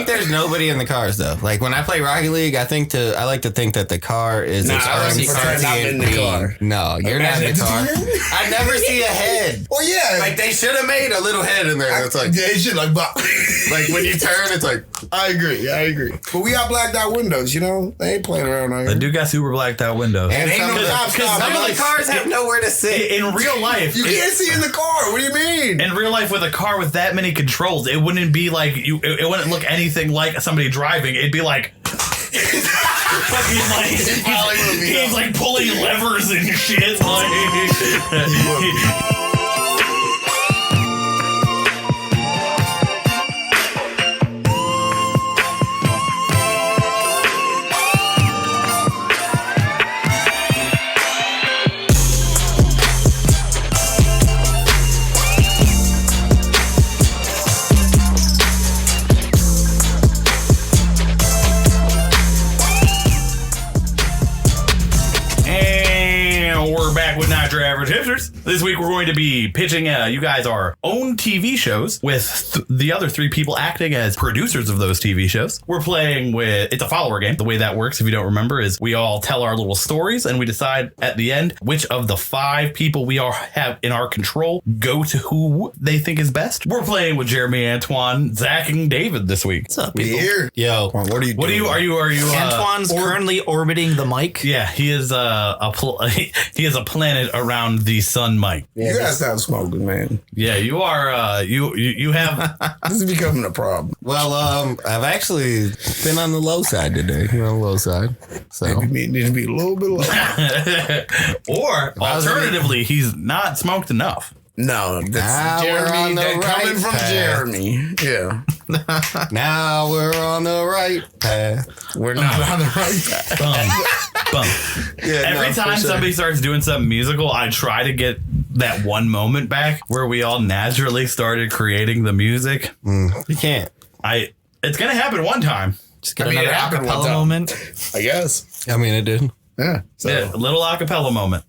there's nobody in the cars though. Like when I play Rocket League, I like to think that the car is its own sentient being. No, you're not in the car. I never see a head. Well, yeah. Like they should have made a little head in there. It's like it should like when you turn, it's like. I agree. But we got blacked out windows. You know, they ain't playing around out here. They do got super blacked out windows. And some of the cars have nowhere to sit. In real life, you can't see in the car. What do you mean? In real life, with a car with that many controls, it wouldn't be like it wouldn't look anything like somebody driving. It'd be like. He's like pulling levers and shit. Your average hipsters. This week we're going to be pitching you guys our own TV shows with the other three people acting as producers of those TV shows. We're playing with, it's a follower game. The way that works, if you don't remember, is we all tell our little stories and we decide at the end which of the 5 people we have in our control go to who they think is best. We're playing with Jeremy, Antoine, Zach, and David this week. What's up, people? Here. Yo, what are you doing? Are you Antoine's currently orbiting the mic. Yeah, he is a planet around the sun, Mike. Yeah, you guys sound smoking, man. Yeah, you are. You have. This is becoming a problem. Well, I've actually been on the low side today. You're on the low side, so need to be a little bit low. Or alternatively, he's not smoked enough. No, that's Jeremy. That coming from Jeremy. Yeah. Now we're on the right path. We're not on the right path. Bum. Yeah, every time somebody starts doing something musical, I try to get that one moment back where we all naturally started creating the music. You can't. It's gonna happen one time. Just get another acapella moment. I guess. I mean, it did. Yeah. So. Yeah, a little acapella moment.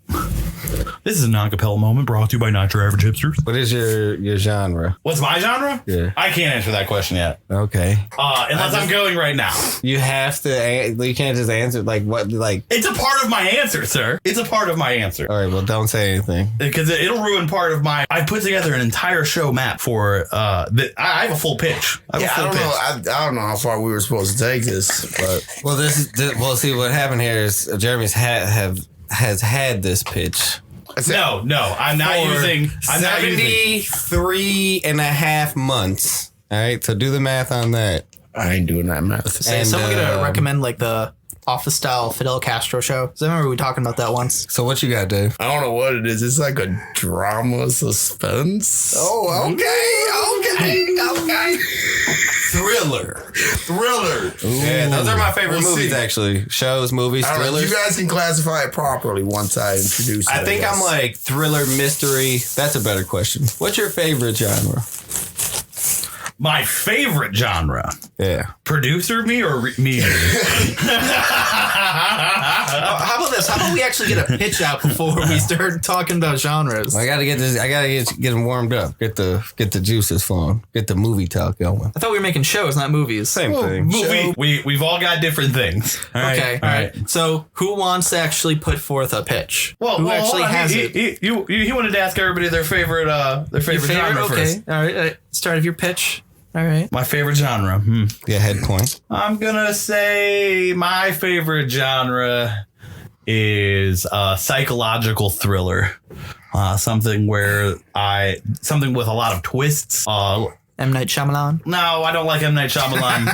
This is an acapella moment brought to you by Not Your Average Hipsters. What is your genre? What's my genre? Yeah. I can't answer that question yet. Okay. Unless I'm going right now. You have to. You can't just answer like what like. It's a part of my answer, sir. It's a part of my answer. All right. Well, don't say anything because it'll ruin part of my. I put together an entire show map for. I have a full pitch. I don't know how far we were supposed to take this, but well, see what happened here is Jeremy's has had this pitch. No, I'm not using 73 and a half months. All right, so do the math on that. I ain't doing that math. So someone gonna recommend like the office style Fidel Castro show? Because I remember we talking about that once. So what you got, Dave? I don't know what it is. It's like a drama suspense. Oh, okay. Thriller. Ooh. Yeah, those are my favorite movies, actually. Shows, movies, thrillers. You guys can classify it properly once I introduce it. I think I'm like thriller, mystery. That's a better question. What's your favorite genre? My favorite genre? Yeah. Producer me or me? How about this? How about we actually get a pitch out before we start talking about genres? I gotta get this. I gotta get them warmed up. Get the juices flowing. Get the movie talk going. I thought we were making shows, not movies. Same thing. Movie. We've all got different things. All right. So who wants to actually put forth a pitch? Who actually has it? He wanted to ask everybody their favorite genre first. All right. Start of your pitch. All right. My favorite genre. Yeah, head point. I'm gonna say my favorite genre is psychological thriller. Something with a lot of twists. M. Night Shyamalan? No, I don't like M. Night Shyamalan.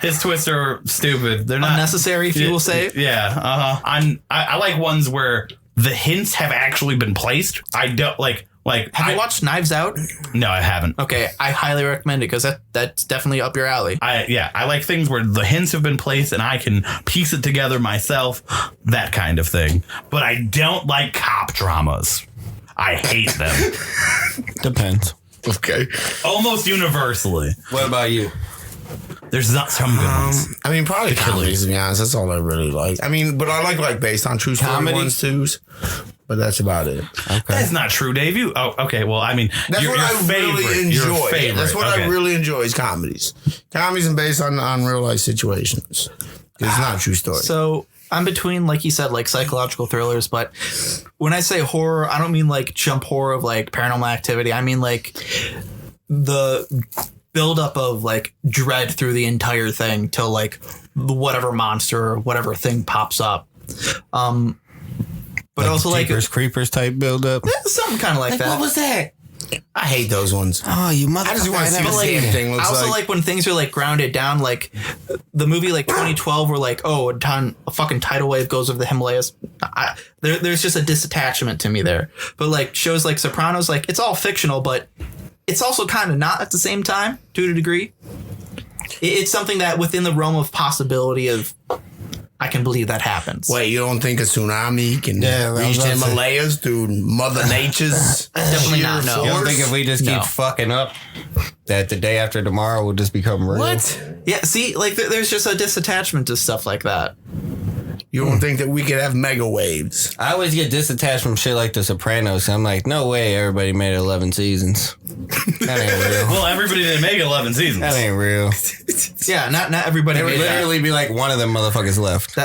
His twists are stupid. They're not unnecessary, if you will say. Yeah. I like ones where the hints have actually been placed. I don't like. Have you watched Knives Out? No, I haven't. Okay, I highly recommend it because that's definitely up your alley. I like things where the hints have been placed and I can piece it together myself, that kind of thing. But I don't like cop dramas. I hate them. Depends. Okay. Almost universally. What about you? There's not some good ones. I mean, probably comedies, to be honest. That's all I really like. I mean, but I like based on true story ones too. but that's about it. Okay. That's not true, Dave. Okay. Well, I mean, that's what I really enjoy. That's what I really enjoy is comedies. Comedies and based on real life situations. It's not a true story. So I'm between, like you said, like psychological thrillers, but when I say horror, I don't mean like jump horror of like Paranormal Activity. I mean like the buildup of like dread through the entire thing till like whatever monster or whatever thing pops up. But like also like Creepers type buildup. Something kind of like that. What was that? I hate those ones. Oh, you motherfucker. I just want to see what the thing looks I also like when things are like grounded down, like the movie like 2012 where like, oh, a fucking tidal wave goes over the Himalayas. There's just a disattachment to me there. But like shows like Sopranos, like it's all fictional, but it's also kind of not at the same time to a degree. It's something that within the realm of possibility of I can believe that happens. Wait, you don't think a tsunami can reach the Himalayas through Mother Nature's definitely not? No. You don't think if we just keep fucking up that the day after tomorrow will just become real? What? Yeah, see, like there's just a disattachment to stuff like that. You don't think that we could have mega waves? I always get disattached from shit like The Sopranos. I'm like, no way everybody made 11 seasons. That ain't real. Well, everybody didn't make 11 seasons. That ain't real. Yeah, not everybody. It would literally be like one of them motherfuckers left.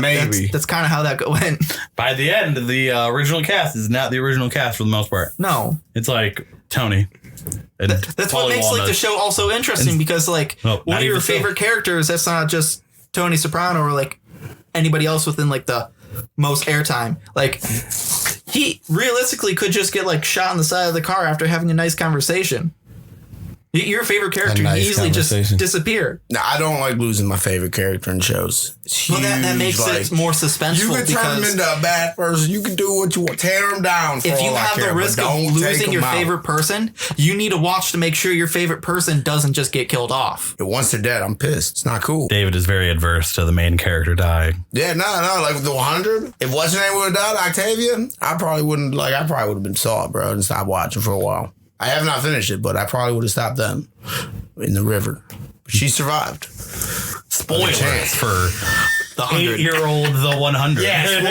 Maybe. That's kind of how that went. By the end, the original cast is not the original cast for the most part. No. It's like Tony. That's what makes like the show also interesting because like one of your favorite characters, that's not just Tony Soprano or like anybody else within like the most airtime. Like he realistically could just get like shot on the side of the car after having a nice conversation. Your favorite character can easily just disappear. No, I don't like losing my favorite character in shows. Well, that makes it more suspenseful. You can turn them into a bad person. You can do what you want. Tear them down. If you have the risk of losing your favorite person, you need to watch to make sure your favorite person doesn't just get killed off. Once they're dead, I'm pissed. It's not cool. David is very adverse to the main character dying. Yeah, no. Like the 100. If what's her name would have died, Octavia, I probably would have been salty, bro, and stopped watching for a while. I have not finished it, but I probably would have stopped them in the river. She survived. Spoilers for the 8-year-old, the 100. Yeah, spoilers.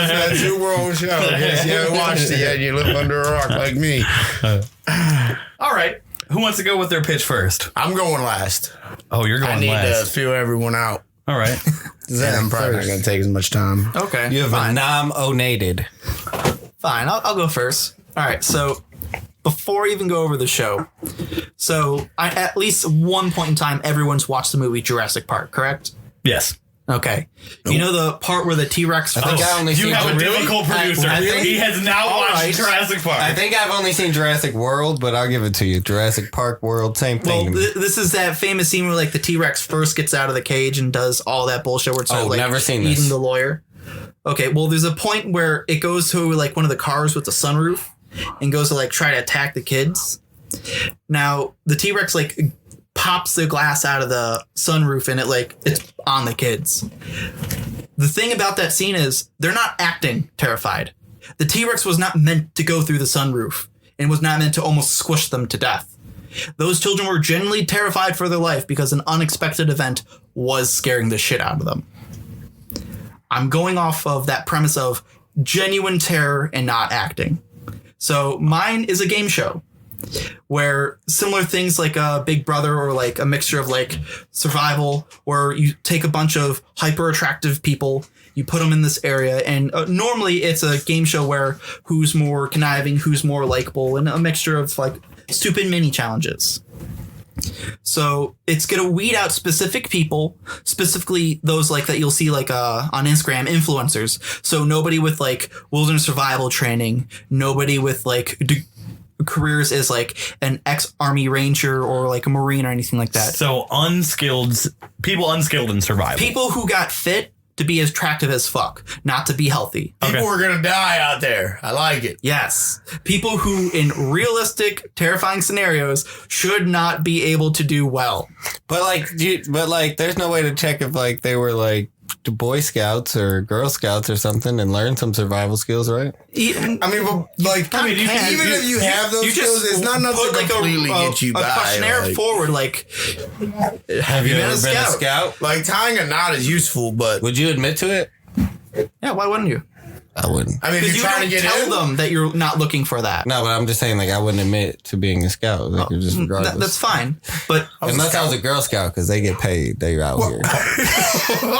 That two-world show. Yes, you haven't watched it yet. You live under a rock like me. All right. Who wants to go with their pitch first? I'm going last. Oh, you're going last. I need to feel everyone out. All right. I'm probably not going to take as much time. Okay. You have a nominated. Fine. I'll go first. All right. So before I even go over the show, so at least one point in time, everyone's watched the movie Jurassic Park, correct? Yes. Okay. Nope. You know the part where the T-Rex... You have a difficult producer. He has not watched Jurassic Park. I think I've only seen Jurassic World, but I'll give it to you. Jurassic Park World, same thing. Well, this is that famous scene where like the T-Rex first gets out of the cage and does all that bullshit where it's like never seen eating this. The lawyer. Okay, well, there's a point where it goes to like one of the cars with the sunroof and goes to like try to attack the kids. Now, the T-Rex like pops the glass out of the sunroof and it's on the kids. The thing about that scene is they're not acting terrified. The T-Rex was not meant to go through the sunroof and was not meant to almost squish them to death. Those children were genuinely terrified for their life because an unexpected event was scaring the shit out of them. I'm going off of that premise of genuine terror and not acting. So mine is a game show where similar things like a Big Brother or like a mixture of like survival, where you take a bunch of hyper attractive people, you put them in this area, and normally it's a game show where who's more conniving, who's more likable, and a mixture of like stupid mini challenges. So it's going to weed out specific people, specifically those like that you'll see like on Instagram influencers. So nobody with like wilderness survival training, nobody with like careers as like an ex-army ranger or like a Marine or anything like that. So people unskilled in survival. People who got fit to be as attractive as fuck, not to be healthy. People are going to die out there. I like it. Yes. People who in realistic, terrifying scenarios should not be able to do well. But there's no way to check if like they were like Boy Scouts or Girl Scouts or something and learn some survival skills, right? Even if you have those skills, it's not enough to like completely get you by. A questionnaire forward, like, have you ever been a scout? Like tying a knot is useful, but would you admit to it? Yeah, why wouldn't you? I wouldn't. I mean, if you're trying to get tell them that you're not looking for that. No, but I'm just saying, like, I wouldn't admit to being a scout. Like, just regardless. That's fine. But unless I was a Girl Scout, because they get paid. They're out here.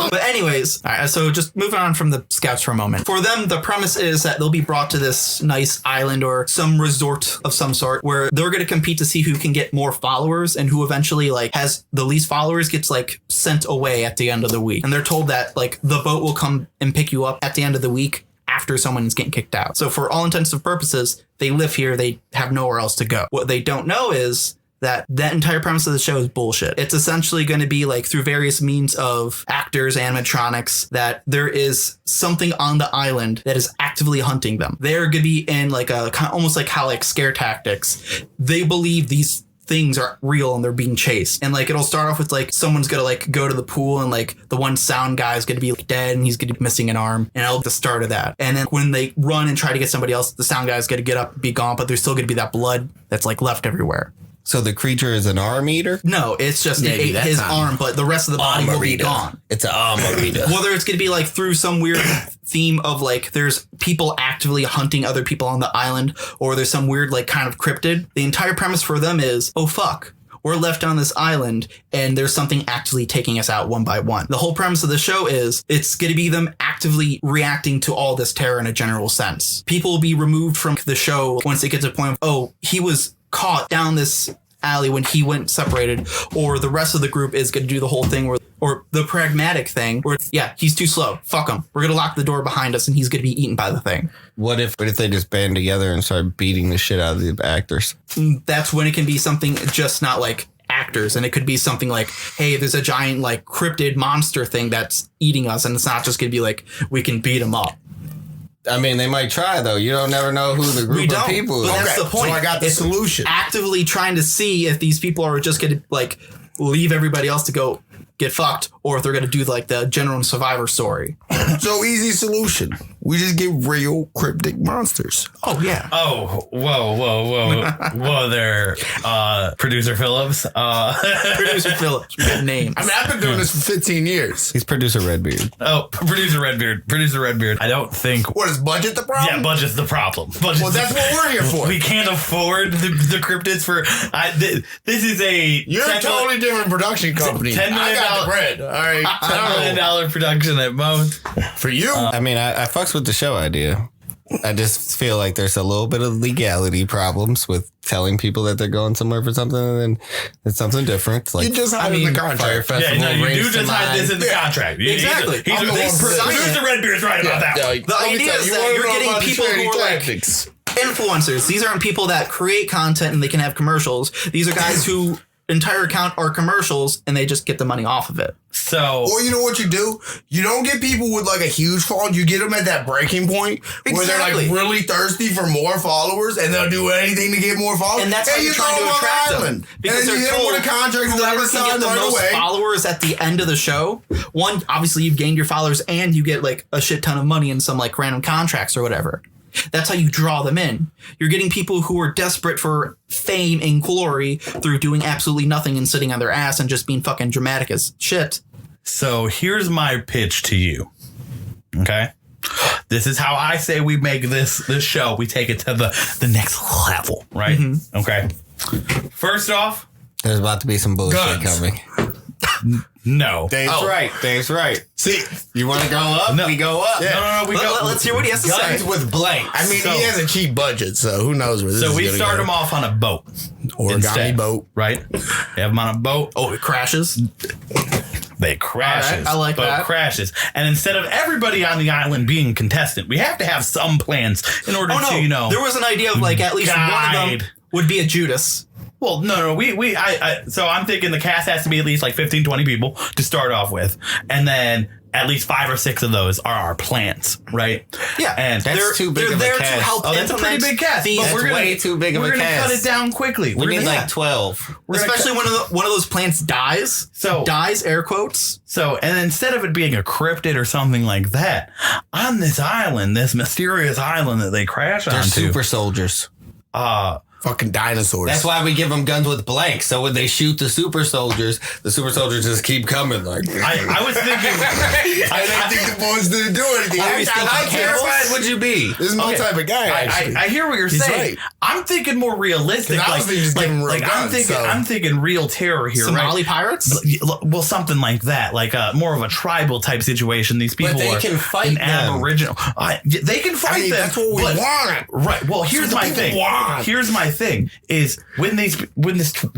But anyways, all right, so just moving on from the scouts for a moment. For them, the premise is that they'll be brought to this nice island or some resort of some sort where they're going to compete to see who can get more followers, and who eventually like has the least followers gets like sent away at the end of the week. And they're told that like the boat will come and pick you up at the end of the week after someone's getting kicked out. So for all intents and purposes, they live here. They have nowhere else to go. What they don't know is that entire premise of the show is bullshit. It's essentially going to be like through various means of actors, animatronics, that there is something on the island that is actively hunting them. They're going to be in like a almost like how like Scare Tactics. They believe these things are real and they're being chased. And like it'll start off with like someone's gonna like go to the pool and like the one sound guy is gonna be like, dead and he's gonna be missing an arm, and it'll be the start of that. And then when they run and try to get somebody else, the sound guy's gonna get up and be gone, but there's still gonna be that blood that's like left everywhere. So the creature is an arm eater? No, it's just it ate his arm, but the rest of the body will be gone. It's an arm eater. Whether it's going to be like through some weird theme of like there's people actively hunting other people on the island, or there's some weird like kind of cryptid. The entire premise for them is, oh fuck, we're left on this island and there's something actively taking us out one by one. The whole premise of the show is it's going to be them actively reacting to all this terror in a general sense. People will be removed from the show once it gets to a point of, oh, he was caught down this alley when he went separated, or the rest of the group is going to do the whole thing where, or the pragmatic thing where, yeah, he's too slow. Fuck him. We're going to lock the door behind us and he's going to be eaten by the thing. What if they just band together and start beating the shit out of the actors? That's when it can be something just not like actors, and it could be something like, hey, there's a giant like cryptid monster thing that's eating us, and it's not just going to be like, we can beat him up. I mean, they might try, though. You don't never know who the group of people is. But that's the point. So I got the solution. Actively trying to see if these people are just going to like leave everybody else to go get fucked, or if they're going to do like the general survivor story. So easy solution. We just get real cryptic monsters. Oh, yeah. Oh, whoa there, Producer Phillips. Producer Phillips, good name. I mean, I've been doing this for 15 years. He's Producer Redbeard. Oh, Producer Redbeard. I don't think... What, is budget the problem? Yeah, budget's the problem. Well, that's what we're here for. We can't afford the cryptids for... this is a... You're a totally different production company. $10 million. I got the bread. All right. $10 million production at most. For you. I mean, I fucks with the show idea. I just feel like there's a little bit of legality problems with telling people that they're going somewhere for something, and then it's something different. Like, you just hide in the contract. Fire Festival. Yeah, no, you do just hide this in the contract. Exactly. Producer Redbeard's right about that. The idea is that you're getting people who are like influencers. These aren't people that create content and they can have commercials. These are guys who entire account are commercials and they just get the money off of it. So, or you know what you do? You don't get people with like a huge following. You get them at that breaking point where they're like really thirsty for more followers, and they'll do anything to get more followers. And that's how you're trying to attract them. Because and then you hit them with a contract whoever can get the most followers at the end of the show. One, obviously you've gained your followers and you get like a shit ton of money in some like random contracts or whatever. That's how you draw them in. You're getting people who are desperate for fame and glory through doing absolutely nothing and sitting on their ass and just being fucking dramatic as shit. So here's my pitch to you. Okay? This is how I say we make this show. We take it to the next level, right? Mm-hmm. Okay. First off, there's about to be some bullshit coming. No. Dave's right. See, you want to go up? No. We go up. Yeah. No. Let's hear what he has to say. Guns with blanks. I mean, he has a cheap budget, so who knows where this is going to go. So we start him off on a boat. Origami boat. Right? We have him on a boat. Oh, it crashes? They crashes. Right, I like that. Boat crashes. And instead of everybody on the island being a contestant, we have to have some plans in order to, you know. There was an idea of like at least one of them would be a Judas. Well, no. So I'm thinking the cast has to be at least like 15, 20 people to start off with. And then at least 5 or 6 of those are our plants, right? Yeah. And that's too big of a cast. To help that's a pretty big cast. That's way too big of a cast. We're going to cut it down quickly. We need like 12. Especially when one of those plants dies. Dies, air quotes. So, and instead of it being a cryptid or something like that, on this island, this mysterious island that they crash onto. They're super soldiers. fucking dinosaurs. That's why we give them guns with blanks. So when they shoot the super soldiers just keep coming. Like I was thinking, I think the boys didn't do anything. how terrified would you be? This is my type of guy. Actually, I hear what you're saying. Right. I'm thinking more realistic. I was thinking just give them real guns, I'm thinking real terror here. Somali right? pirates? Well, something like that, like more of a tribal type situation. These people can fight them. Aboriginal. They can fight them. That's what we want. Right. Well, here's my thing. Here's my thing is when this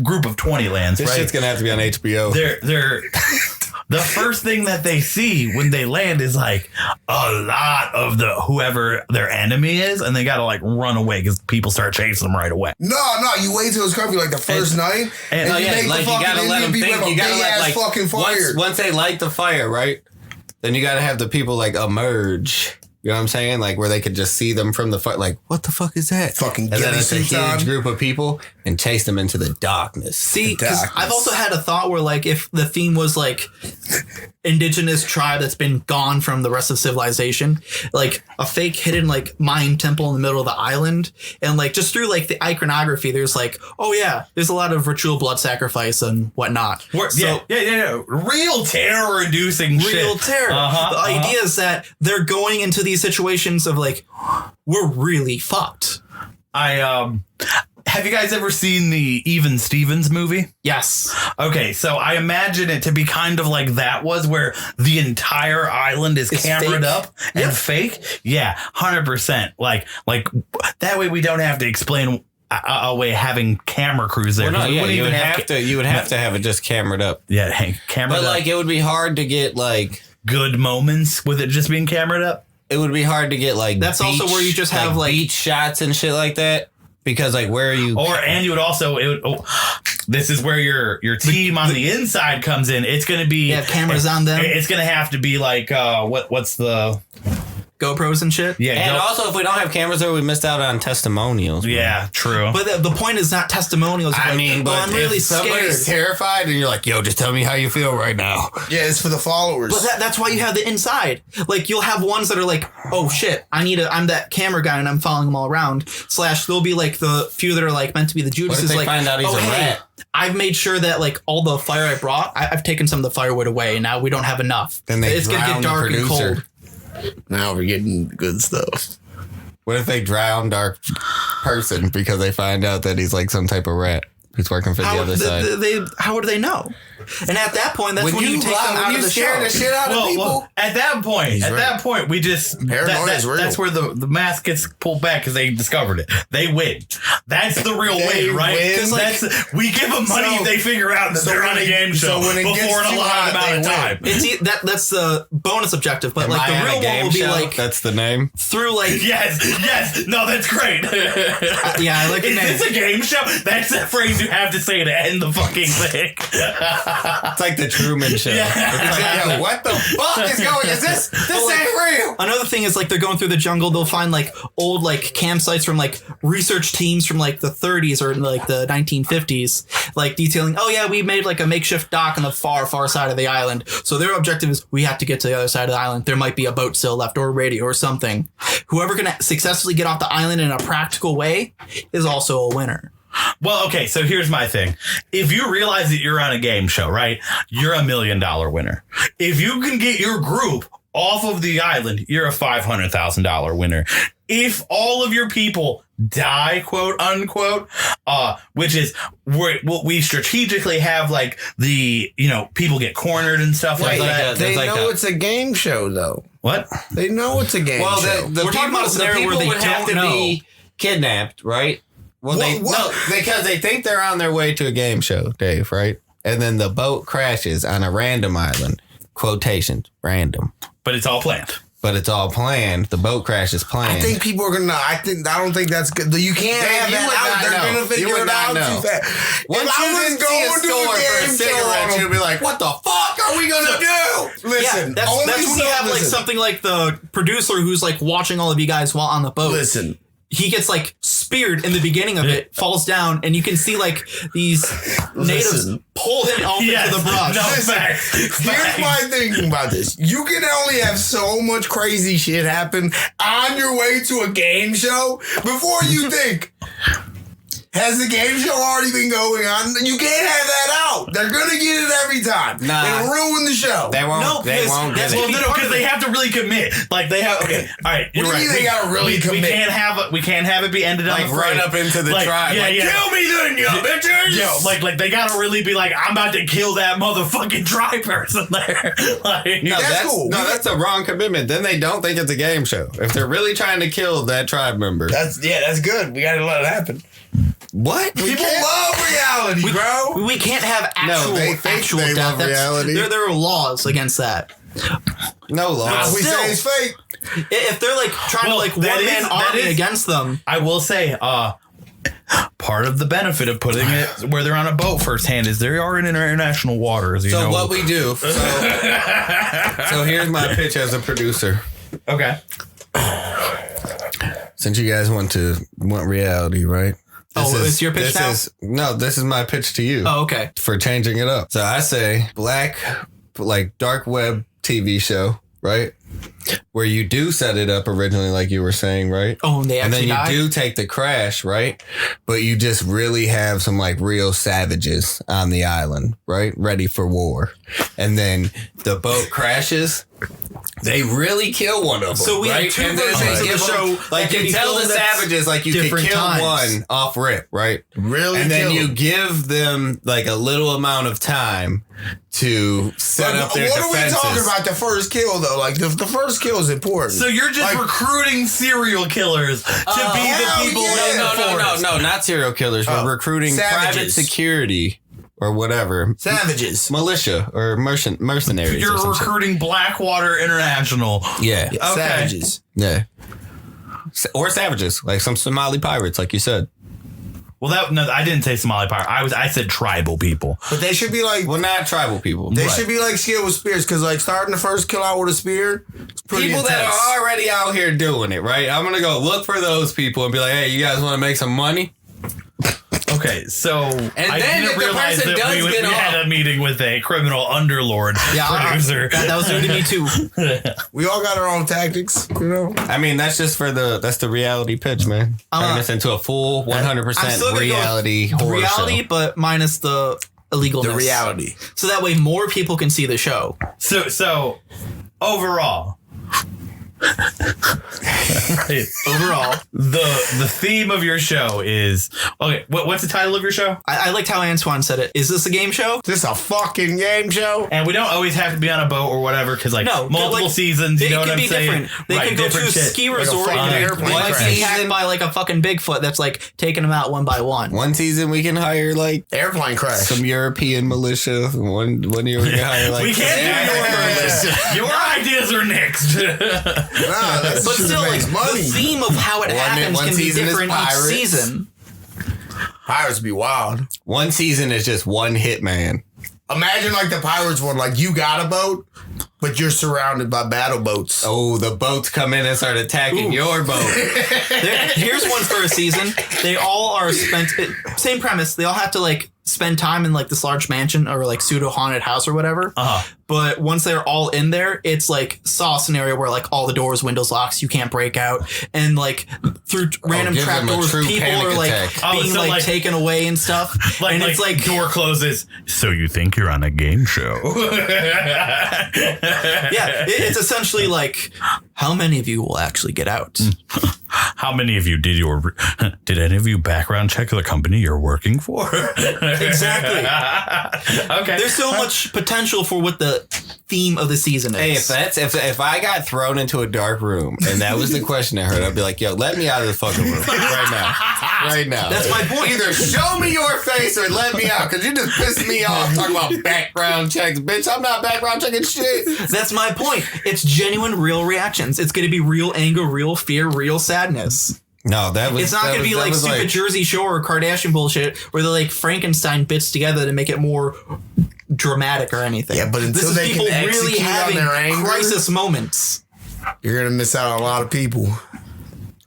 group of 20 lands, this right? shit's gonna have to be on HBO. They're the first thing that they see when they land is like a lot of whoever their enemy is, and they gotta like run away because people start chasing them right away. No, you wait till it's curfew like the first night, and you make the fucking gotta let them Indian people think. have a big ass fucking fire. Once they light the fire, right? Then you gotta have the people like emerge. You know what I'm saying? Like where they could just see them from the fire. Like, what the fuck is that? Fucking and then it's a suits huge on. group of people and chase them into the darkness. See, 'cause I've also had a thought where, like, if the theme was like indigenous tribe that's been gone from the rest of civilization, like a fake hidden like Mayan temple in the middle of the island, and like just through like the iconography, there's like, oh yeah, there's a lot of ritual blood sacrifice and whatnot. Yeah. Real terror-inducing shit. Real terror. The idea is that they're going into these situations of like, we're really fucked. Have you guys ever seen the Even Stevens movie? Yes. Okay, so I imagine it to be kind of like that was, where the entire island is cameraed fake. up and fake. Yeah, 100%. Like that way we don't have to explain away having camera crews there. Well, no, you would have to have it just cameraed up. Yeah, camera. But like it would be hard to get like good moments with it just being cameraed up. It would be hard to get like that's beach, also where you just have like beach shots and shit like that. Because like where are you? This is where your team on the inside comes in. It's going to be cameras on them. It's going to have to be like what's the GoPros and shit. Yeah, and also if we don't have cameras there, we missed out on testimonials. Bro. Yeah, true. But the point is not testimonials. I mean, but I'm really somebody's terrified, and you're like, "Yo, just tell me how you feel right now." Yeah, it's for the followers. But that's why you have the inside. Like you'll have ones that are like, "Oh shit, I'm that camera guy, and I'm following them all around." / there'll be like the few that are like meant to be the Judases. What if they like, find out he's a rat? I've made sure that like all the fire I brought, I've taken some of the firewood away, and now we don't have enough. Then it's gonna get dark and cold. Now we're getting good stuff. What if they drown our person because they find out that he's like some type of rat who's working for the other side? How would they know? And at that point, that's when you take them out of the show. The shit out of people. Well, at that point, we just that's where the mask gets pulled back because they discovered it. They win. That's the real win, right? Because we give them money, they figure out that they're on a game show before an allotted amount of time. That's the bonus objective, but like the real one will be like that's the name through like yes. No, that's great. Yeah, I like the name. Is this a game show? That's the phrase you have to say to end the fucking thing. It's like the Truman Show. Yeah, exactly. Like, yo, what the fuck is going? Is this ain't real? Another thing is like they're going through the jungle. They'll find like old like campsites from like research teams from like the 30s or like the 1950s, like detailing. Oh yeah, we made like a makeshift dock on the far side of the island. So their objective is we have to get to the other side of the island. There might be a boat still left or a radio or something. Whoever can successfully get off the island in a practical way is also a winner. Well, okay, so here's my thing. If you realize that you're on a game show, right, you're $1 million winner. If you can get your group off of the island, you're a $500,000 winner. If all of your people die, quote unquote, which is where we strategically have like the, people get cornered and stuff like that. They know it's a game show though. What? They know it's a game show. Well, we're talking about a scenario where they would have to be kidnapped, right? Well, because they think they're on their way to a game show, Dave, right? And then the boat crashes on a random island. Quotations, random. But it's all planned. The boat crash is planned. I think people are gonna. I don't think that's good. You can't have that out. They're gonna figure it out too fast. Once you didn't see a store for a cigarette, you'll be like, "What the fuck are we gonna do?" Listen, that's when you have like something like the producer who's like watching all of you guys while on the boat. Listen. He gets like speared in the beginning of it, falls down, and you can see like these natives pull him off into the brush. Here's my thinking about this. You can only have so much crazy shit happen on your way to a game show before you think, Has the game show already been going on? You can't have that out. They're gonna get it every time. Nah. It'll ruin the show. They won't. No, They won't get Well, it. no, because they have to really commit. Like they have. Okay, all right, you're What do right. you mean they gotta really commit? We can't have it be ended on Like the run up into the tribe. Yeah, like, yeah. kill me then, you bitches. Yo, like they gotta really be like, I'm about to kill that motherfucking tribe person there. Like, No, That's cool. No, that's a wrong commitment. Then they don't think it's a game show. If they're really trying to kill that tribe member. That's good. We gotta let it happen. What? People love reality, bro. We can't have actual they think actual they death. love reality. There are laws against that. No laws. We Still. say it's fake. If they're like trying Well, to like that one man is- army that is- against them, I will say, part of the benefit of putting it where they're on a boat firsthand is they are in international waters. You So know? what we do? So here's my pitch as a producer. Okay. Since you guys want reality, right? it's your pitch now? This is my pitch to you. Oh, okay. For changing it up. So I say black, like dark web TV show, right? Where you do set it up originally, like you were saying, right? Oh, and they And then actually you die? do take the crash, right? But you just really have some like real savages on the island, right? Ready for war. And then the boat crashes. They really kill one of them. So we have right? two And then versions they of the give show them- like that can you be tell the filmed at savages like you could different kill times. one off rip, right? Really And then kill you them. give them like a little amount of time to set up their what defenses. are we talking about? The first kill though, like the first kill is important. So you're just Like- recruiting serial killers to be the hell people yeah. in the forest. No, not serial killers. We're recruiting private Savages. security or whatever. Savages. Militia or mercenaries. You're or some shit. recruiting Blackwater International. Yeah. Okay. Savages. Yeah. Or savages, like some Somali pirates, like you said. Well, I didn't say Somali pirate. I said tribal people. But they should be like Well, not tribal people. they should be like skilled with spears, because like starting the first kill out with a spear, it's pretty People that intense. are already out here doing it, right? I'm gonna go look for those people and be like, "Hey, you guys want to make some money?" Okay, so I then if didn't the realize person that does we get had off- a meeting with a criminal underlord producer. That was new to me too. We all got our own tactics, you know. I mean, that's just that's the reality pitch, man. Turn this into a full 100% I'm still gonna go reality with horror reality, show. but minus the illegalness. The reality. So that way more people can see the show. So overall, right, Overall, the theme of your show is okay. What's the title of your show? I liked how Antoine said it. Is this a game show? This a fucking game show. And we don't always have to be on a boat or whatever because No, multiple like, seasons. You It know what could I'm be saying? different. They Right, could go to a different shit. ski Like a resort fucking and airplane get crash. attacked by like a fucking Bigfoot that's like taking them out one by one. One season we can hire like Airplane crash. some European militia. One year we can hire like We can't do your ideas are next. Nah, that's But just still, like, makes money. the theme of how it happens one can be season is different each pirates. season. Pirates be wild. One season is just one hitman. Imagine like the Pirates one, like you got a boat, but you're surrounded by battle boats. Oh, the boats come in and start attacking your boat. Here's one for a season. They all are same premise. They all have to like spend time in like this large mansion or like pseudo haunted house or whatever. But once they're all in there, it's like Saw scenario where like all the doors, windows, locks, you can't break out, and like through random give them a trapdoors, true people panic are like attack. being so, like like- taken away and stuff. And it's like door closes. So you think you're on a game show? it's essentially like how many of you will actually get out? How many of you did any of you background check the company you're working for? Exactly. Okay. There's so much potential for what the theme of the season is. Hey, if I got thrown into a dark room and that was the question I heard, I'd be like, "Yo, let me out of the fucking room right now." That's my point. Either show me your face or let me out, because you just pissed me off talking about background checks, bitch. I'm not background checking shit. That's my point. It's genuine, real reactions. It's going to be real anger, real fear, real sadness. No, that was. It's not going to be like stupid Jersey Shore or Kardashian bullshit where they like Frankenstein bits together to make it more dramatic or anything. Yeah, but until they can execute on their anger, crisis moments. you're gonna miss out on a lot of people.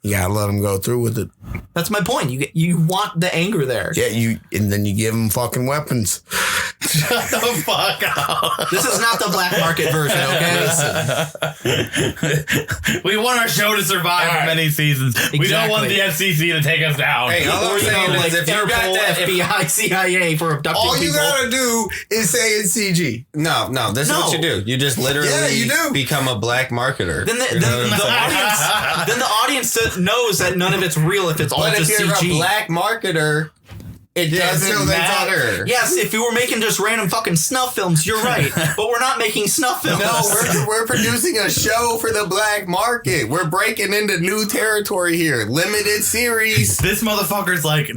You gotta let them go through with it. That's my point. You want the anger there. Yeah, and then you give them fucking weapons. Shut the fuck up. This is not the black market version, okay? We want our show to survive for many seasons. We don't want the FCC to take us down. Hey, all I'm saying is if you got that FBI, CIA for abducting all you people. gotta do is say it's CG. No, this is what you do. You just literally become a black marketer. Then the audience knows that none of it's real if it's all just CG. If you're a black marketer, it doesn't matter. Yes, if you were making just random fucking snuff films, you're right. But we're not making snuff films. No, we're producing a show for the black market. We're breaking into new territory here. Limited series. This motherfucker's like,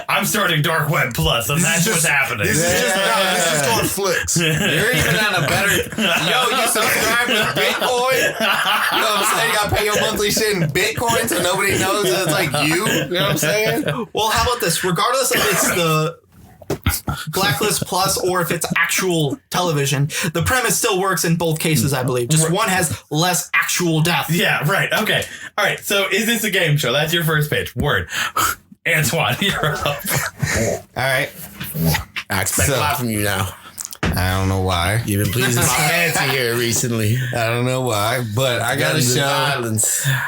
I'm starting Dark Web Plus, and that's what's happening. This is called Flicks. You're even on a better... Yo, you subscribe to Bitcoin? You know what I'm saying? You gotta pay your monthly shit in Bitcoin so nobody knows that it's like you. You know what I'm saying? Well, how about this? Regardless of it's the Blacklist Plus or if it's actual television, the premise still works in both cases, I believe. Just one has less actual death. Yeah, right. Okay. All right. So is this a game show? That's your first page. Word. Antoine, you're up. All right. I expect a lot from you now. I don't know why. You've been pleasing my fancy here recently. I don't know why, but I got a show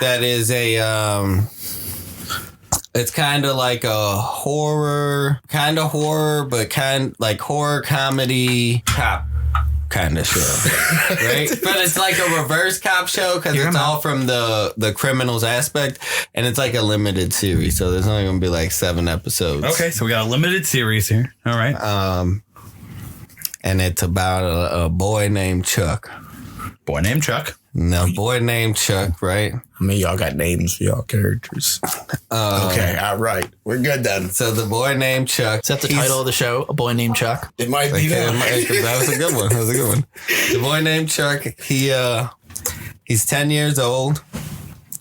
that is a... It's kind of like a horror, but kind like horror comedy cop kind of show, right? But it's like a reverse cop show because it's all from the criminals aspect, and it's like a limited series, so there's only gonna be like 7 episodes. Okay, so we got a limited series here. All right. And it's about a boy named Chuck. Boy named Chuck. No, boy named Chuck, right? I mean, y'all got names for y'all characters. Okay, all right. We're good then. So the boy named Chuck. Is that the title of the show? A Boy Named Chuck? It might be that. That was a good one. The boy named Chuck, he's 10 years old.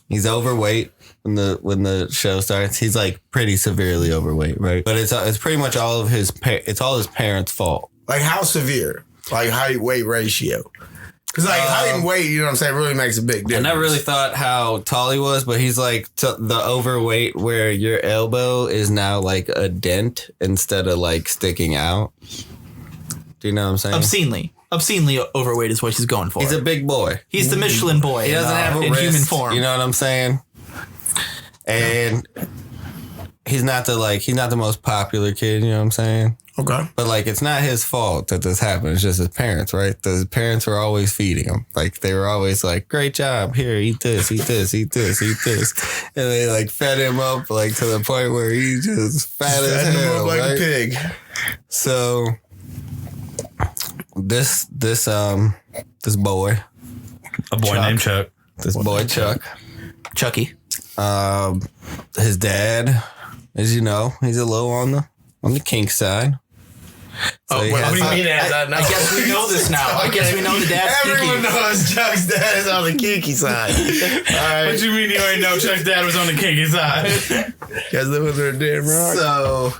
He's overweight when the show starts. He's like pretty severely overweight, right? But it's pretty much all his parents' fault. Like how severe? Like height-weight ratio? Because like height and weight, you know what I'm saying, really makes a big difference. I never really thought how tall he was, but he's like the overweight where your elbow is now like a dent instead of like sticking out. Do you know what I'm saying? Obscenely overweight is what he's going for. He's a big boy. He's the Michelin boy. He doesn't have a in wrist, human form. You know what I'm saying? And he's not the most popular kid. You know what I'm saying? Okay. But like, it's not his fault that this happened. It's just his parents, right? His parents were always feeding him. Like they were always like, "Great job, here, eat this, eat this, eat this, eat this," and they like fed him up like to the point where he just fat as hell, like right? a pig. So this boy, a boy Chuck. named Chuck. This boy Chuck, Chucky. his dad, as you know, he's a little on the kink side. So What do you mean? I guess we know this now. I guess we know the dad's Everyone kinky. knows Chuck's dad is on the kinky side. All right. What you mean you already know Chuck's dad was on the kinky side? You guys live with her damn rock. So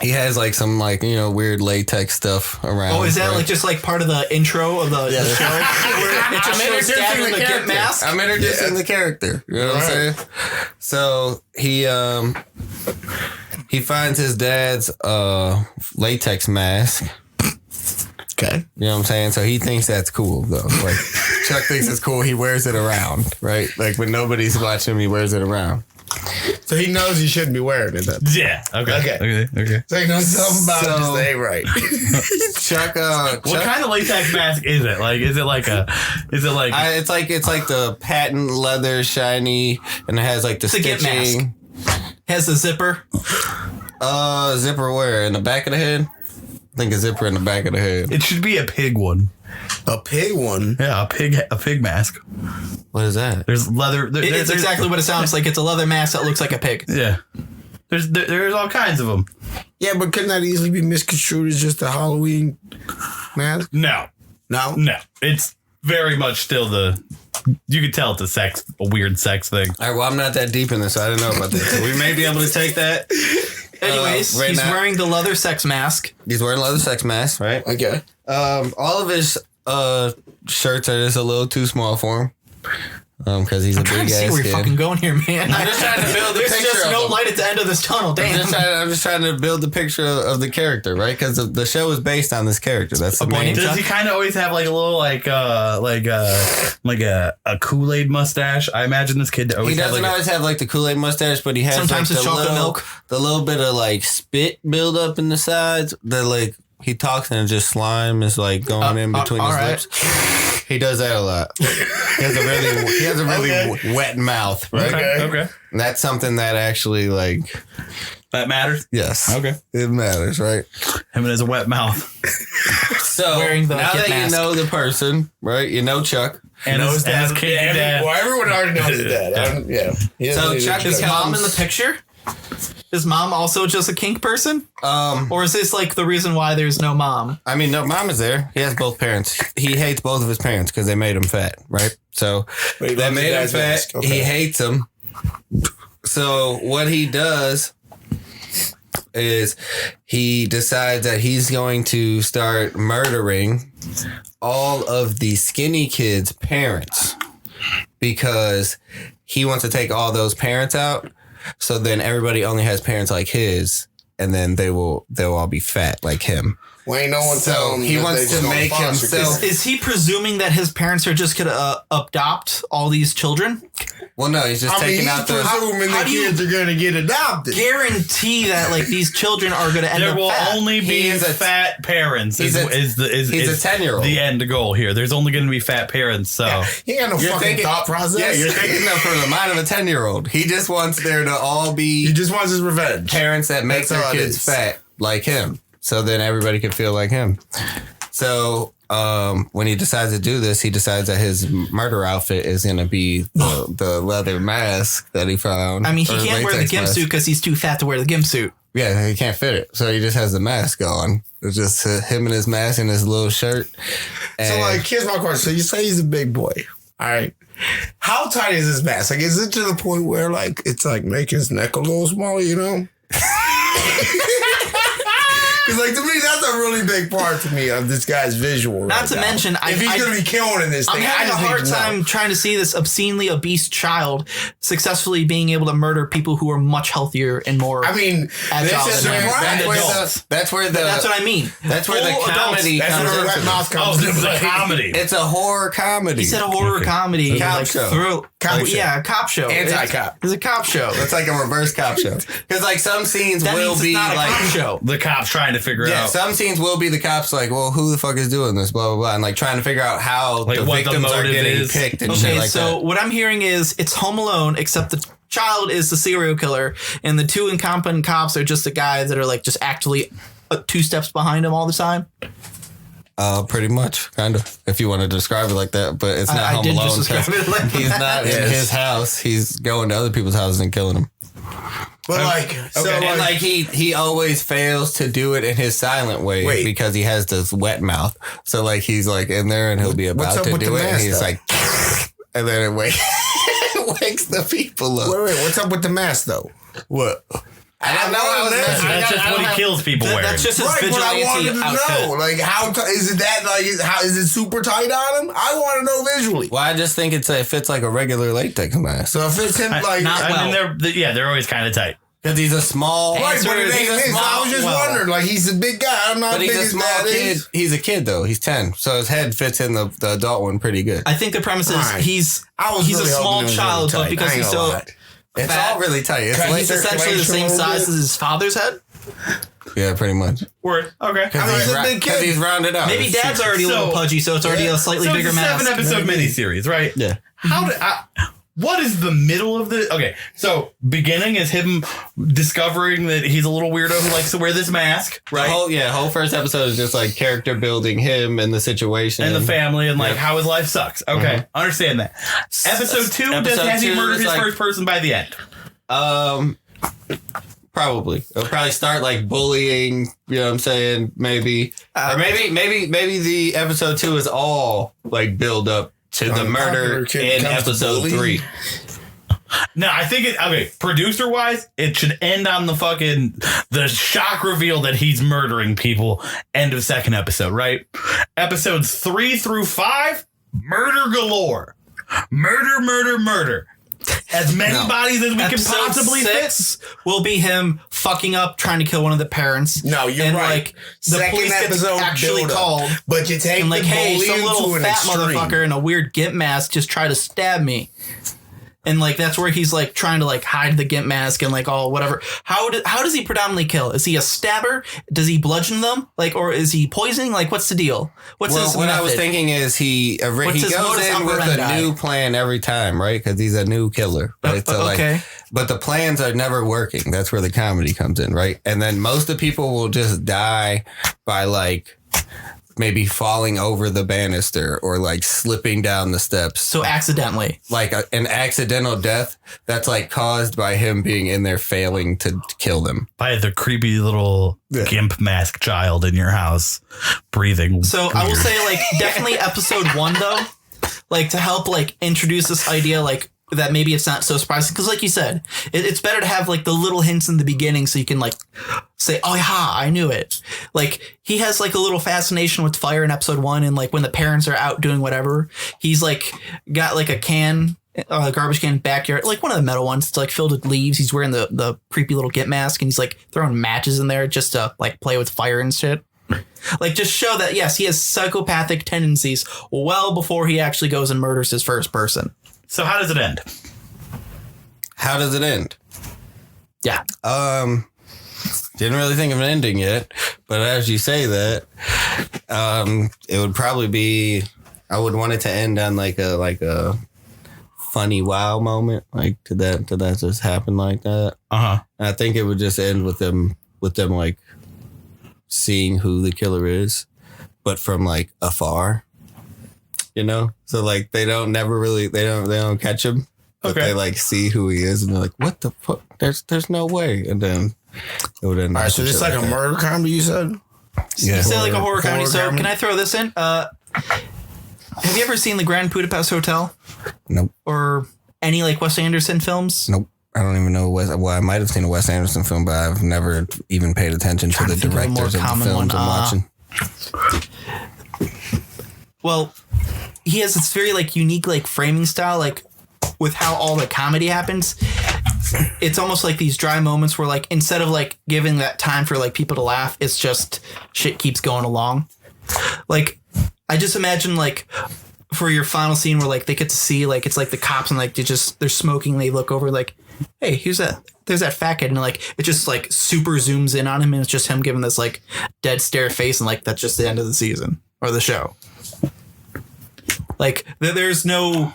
he has like some like, you know, weird latex stuff around. Oh, is that like just like part of the intro of the show? Where it just shows dad in the gimp mask? I'm introducing the character. You know what I'm saying? So he finds his dad's latex mask. Okay. You know what I'm saying? So he thinks that's cool though. Like Chuck thinks it's cool. He wears it around, right? Like when nobody's watching him, he wears it around. So he knows he shouldn't be wearing it then. Yeah. Okay. So he knows something about it. Just ain't right. Chuck, What kind of latex mask is it? Like, is it like it's like the patent leather shiny, and it has like the It's a Git mask. stitching. Has the zipper. Zipper where? In the back of the head? I think a zipper in the back of the head. it should be a pig one. A pig one? Yeah, a pig mask. What is that? There's leather. It's exactly what it sounds like. It's a leather mask that looks like a pig. Yeah. There's all kinds of them. Yeah, but couldn't that easily be misconstrued as just a Halloween mask? No. No? No. It's very much still you could tell it's a weird sex thing. All right, well, I'm not that deep in this, so I don't know about this. So we may be able to take that. Anyways, right he's now. wearing the leather sex mask. He's wearing a leather sex mask, right? Okay. All of his shirts are just a little too small for him. because he's a big ass see where you're fucking going here, man. I'm just trying to build the There's picture just of no him. light at the end of this tunnel. Damn. I'm just trying to build the picture of the character, right? Because the show is based on this character. That's the main. Does he kind of always have like a little like a Kool-Aid mustache? I imagine this kid always. He doesn't have always have like the Kool-Aid mustache, but he has sometimes like it's chocolate milk. The little bit of like spit build up in the sides. That like he talks and just slime is like going in between his lips. He does that a lot. He has a really wet mouth, right? Okay. And that's something that actually like that matters. Yes. Okay. It matters, right? Him and his wet mouth. So Wearing the now that mask. you know the person, right? You know Chuck. And his dad. Well, everyone already knows his dad. Yeah. So Chuck Is is mom in the picture? Is mom also just a kink person? Or is this like the reason why there's no mom? I mean, no, mom is there. He has both parents. He hates both of his parents because they made him fat, right? So they made him fat. Okay. He hates them. So what he does is he decides that he's going to start murdering all of the skinny kids' parents because he wants to take all those parents out. So then everybody only has parents like his, and then they'll all be fat like him. Well, ain't no one telling him. He wants to make himself. Is he presuming that his parents are just gonna adopt all these children? Well, no, he's just taking out the. Presuming the kids are gonna get adopted. Guarantee that like these children are gonna end There up will fat. only be fat parents. He's a 10-year-old. The end goal here. There's only going to be fat parents. So he ain't got no fucking thought process. Yeah, you're thinking of from the mind of a 10-year-old. He just wants there to all be. He just wants his revenge. Parents that make their kids fat like him, so then everybody can feel like him. So when he decides to do this, he decides that his murder outfit is going to be the leather mask that he found. I mean, he can't wear the gimp suit because he's too fat to wear the gimp suit. Yeah, he can't fit it. So he just has the mask on. It's just him and his mask and his little shirt. And so, like, here's my question. So you say he's a big boy. All right. How tight is his mask? Like, is it to the point where, like, it's, like, making his neck a little smaller, you know? Because, like, to me, that's a really big part to me of this guy's visual. Not to mention, if he's going to be killing in this thing, I'm having a hard time trying to see this obscenely obese child successfully being able to murder people who are much healthier and more. I mean, agile than him. that's what I mean. That's where the comedy comes into it. This is a comedy. It's a horror comedy. He said a horror comedy. Cop show. Yeah, cop show. Anti-cop. It's a cop show. It's like a reverse cop show. Because like some scenes That will means be it's not like a cop show. The cops trying to figure yeah, out. some scenes will be the cops like, well, who the fuck is doing this, blah blah blah, and like trying to figure out how Like the what the victims are motive getting is. picked and Okay, shit like so that. what I'm hearing is it's Home Alone, except the child is the serial killer, and the two incompetent cops are just the guys that are like just actually 2 steps behind him all the time. Pretty much, kind of, if you want to describe it like that, but it's not I Home did Alone. just describe it like He's not in his house. He's going to other people's houses and killing them. But like, so and like he always fails to do it in his silent way because he has this wet mouth. So like he's like in there and he'll be about to do it, and he's like, and then it wakes the people up. Wait, what's up with the mask though? What? I don't know. That's just what he kills people wearing. That's just his Right, but I wanted vigilante to outfit. know, like, how is it that, like, how is it super tight on him? I want to know visually. Well, I just think it fits like a regular latex mask. So if it's him, like, I mean, they're always kind of tight. Because he's a small. right, but it ain't this. I was just wondering, like, he's a big guy. I'm not But big he's a as small that kid. is. He's a kid though. He's 10, so his head fits in the adult one pretty good. I think the premise is Right. he's really a small hoping it was child, really but tight. because I ain't he's gonna so lie. It's fat, all really tight. It's he's essentially the same size as his father's head. yeah, pretty much. Word. Okay. Because he's rounded out. Maybe Dad's already a little pudgy, so it's already a slightly So bigger it's a mask. 7-episode miniseries, right? Yeah. What is the middle of the? Okay, so beginning is him discovering that he's a little weirdo who likes to wear this mask, right? Whole first episode is just like character building him and the situation And the family and like how his life sucks. Okay, understand that. Episode 2, has he murdered his first person by the end? Probably. It'll probably start like bullying, you know what I'm saying? Maybe. Or maybe the episode 2 is all like build up to the murder in episode 3. No, I think producer wise, it should end on the shock reveal that he's murdering people. End of second episode, right? Episodes 3 through 5, murder galore. murder. As many bodies as we can possibly fit. Will be him fucking up, trying to kill one of the parents. No, you're right. Like, the police gets actually called. But you take and like, hey, some little fat motherfucker in a weird gimp mask just tried to stab me. And like that's where he's like trying to like hide the gimp mask and like all whatever. How does he predominantly kill? Is he a stabber? Does he bludgeon them? Like, or is he poisoning? Like, what's the deal? What's his method? I was thinking is he goes in with a new plan every time, right? Because he's a new killer, right? So okay. But the plans are never working. That's where the comedy comes in, right? And then most of the people will just die by like maybe falling over the banister or like slipping down the steps. So accidentally. Like an accidental death that's like caused by him being in there failing to kill them. By the creepy little gimp mask child in your house breathing. So weird. I will say like definitely episode 1 though, like to help like introduce this idea like that maybe it's not so surprising because like you said, it's better to have like the little hints in the beginning so you can like say, oh yeah, I knew it. Like he has like a little fascination with fire in episode 1 and like when the parents are out doing whatever, he's like got like a garbage can backyard, like one of the metal ones. It's like filled with leaves. He's wearing the creepy little gimp mask and he's like throwing matches in there just to like play with fire and shit. Like just show that yes, he has psychopathic tendencies well before he actually goes and murders his first person. So how does it end? How does it end? Yeah. Didn't really think of an ending yet, but as you say that, it would probably be, I would want it to end on like a funny wow moment. Like did that just happen like that? Uh-huh. And I think it would just end with them like seeing who the killer is, but from like afar. You know, so like they don't catch him, but they like see who he is and they're like, what the fuck? There's no way. And then it would end. All right, so it's like a murder comedy, you said? Yeah. You said like a horror comedy. So can I throw this in? Have you ever seen the Grand Budapest Hotel? Nope. Or any like Wes Anderson films? Nope. I don't even know I might have seen a Wes Anderson film, but I've never even paid attention to the directors of the films I'm watching. Well, he has this very like unique like framing style, like with how all the comedy happens. It's almost like these dry moments where like instead of like giving that time for like people to laugh, it's just shit keeps going along. Like I just imagine like for your final scene where like they get to see like it's like the cops and like they're smoking. They look over like, hey, there's that fat kid, and like it just like super zooms in on him, and it's just him giving this like dead stare face, and like that's just the end of the season or the show. Like there's no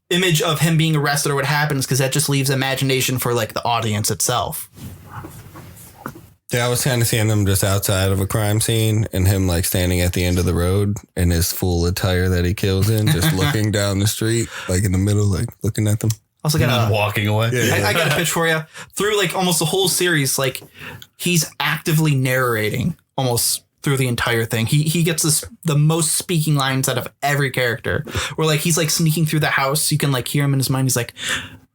image of him being arrested or what happens because that just leaves imagination for like the audience itself. Yeah, I was kind of seeing them just outside of a crime scene and him like standing at the end of the road in his full attire that he kills in, just looking down the street, like in the middle, like looking at them. Also got walking away. I got a pitch for you. Through like almost the whole series, like he's actively narrating almost through the entire thing. He gets the most speaking lines out of every character. Where like he's like sneaking through the house, you can like hear him in his mind. He's like,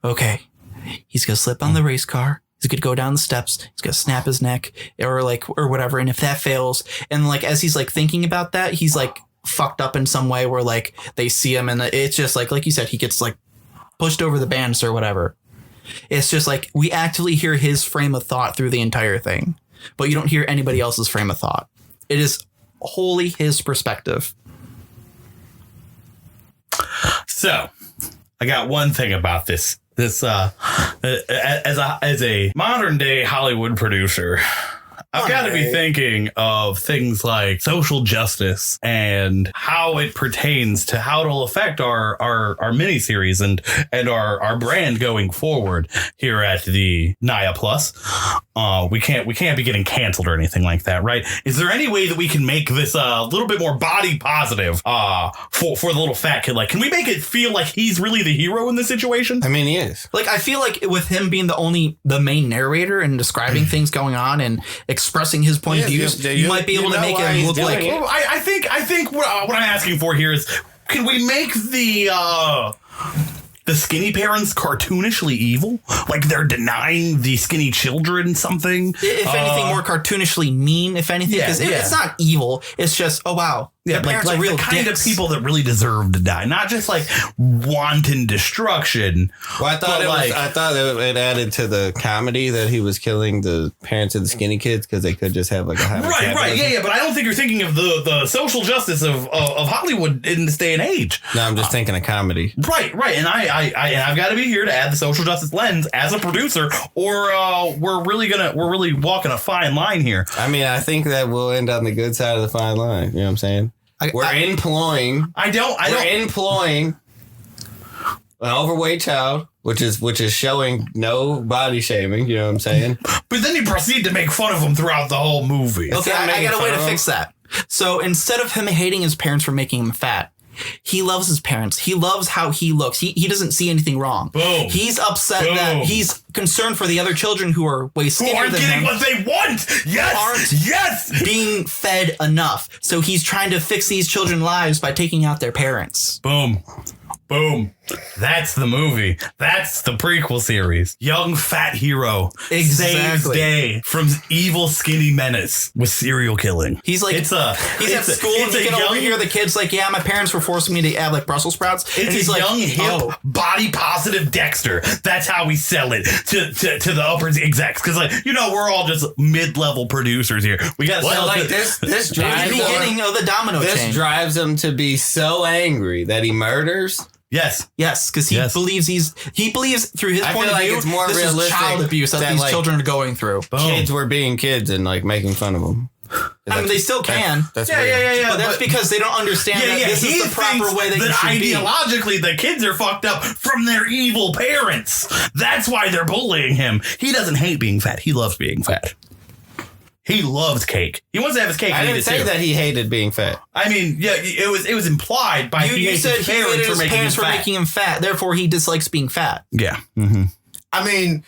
okay, he's gonna slip on the race car. He's gonna go down the steps. He's gonna snap his neck or whatever. And if that fails, and like as he's like thinking about that, he's like fucked up in some way where like they see him and it's just like you said, he gets like pushed over the banister or whatever. It's just like we actively hear his frame of thought through the entire thing, but you don't hear anybody else's frame of thought. It is wholly his perspective. So, I got one thing about this. As a modern day Hollywood producer, I've got to be thinking of things like social justice and how it pertains to how it'll affect our miniseries and our brand going forward here at the Naya Plus. We can't be getting canceled or anything like that, right? Is there any way that we can make this a little bit more body positive for the little fat kid? Like, can we make it feel like he's really the hero in this situation? I mean, he is. Like, I feel like with him being the main narrator and describing things going on and expressing his point of views, you might be able to make him look like. Well, I think what I'm asking for here is, can we make the skinny parents cartoonishly evil? Like they're denying the skinny children something? If anything, more cartoonishly mean, if anything. Because it's not evil. It's just, oh, wow. Yeah, like real the kind dicks. of people that really deserve to die, not just like wanton destruction. Well, I thought it added to the comedy that he was killing the parents of the skinny kids because they could just have like a high Right, yeah, but I don't think you're thinking of the social justice of Hollywood in this day and age. No, I'm just thinking of comedy. Right, and I've got to be here to add the social justice lens as a producer, or we're really walking a fine line here. I mean, I think that we'll end on the good side of the fine line. You know what I'm saying? We're employing an overweight child, which is showing no body shaming. You know what I'm saying? But then you proceed to make fun of him throughout the whole movie. Okay, I got a way to fix that. So instead of him hating his parents for making him fat, he loves his parents. He loves how he looks. He doesn't see anything wrong. Boom. He's upset that he's concerned for the other children who are way skinnier than him. Who aren't getting what they want. Yes. Being fed enough. So he's trying to fix these children's lives by taking out their parents. Boom. That's the movie. That's the prequel series. Young fat hero saves day from evil skinny menace with serial killing. He's like, he's at school and he can overhear the kids like, yeah, my parents were forcing me to add like Brussels sprouts. It's a young, hip, body positive Dexter. That's how we sell it to the upper execs. Because we're all just mid-level producers here. We got to sell it. This drives the beginning of the domino chain. This drives him to be so angry that he murders. Yes, because he believes through his point of view, it's more this realistic is child abuse that these children are going through. Kids were being kids and like making fun of them. I mean, they still can. That's yeah. But that's because they don't understand that this is the proper way that you should be. Ideologically, the kids are fucked up from their evil parents. That's why they're bullying him. He doesn't hate being fat. He loves being fat. He loves cake. He wants to have his cake. I didn't say that he hated being fat. I mean, yeah, it was implied by you said he hated his parents for making him fat. Therefore, he dislikes being fat. Yeah. Mm-hmm. I mean,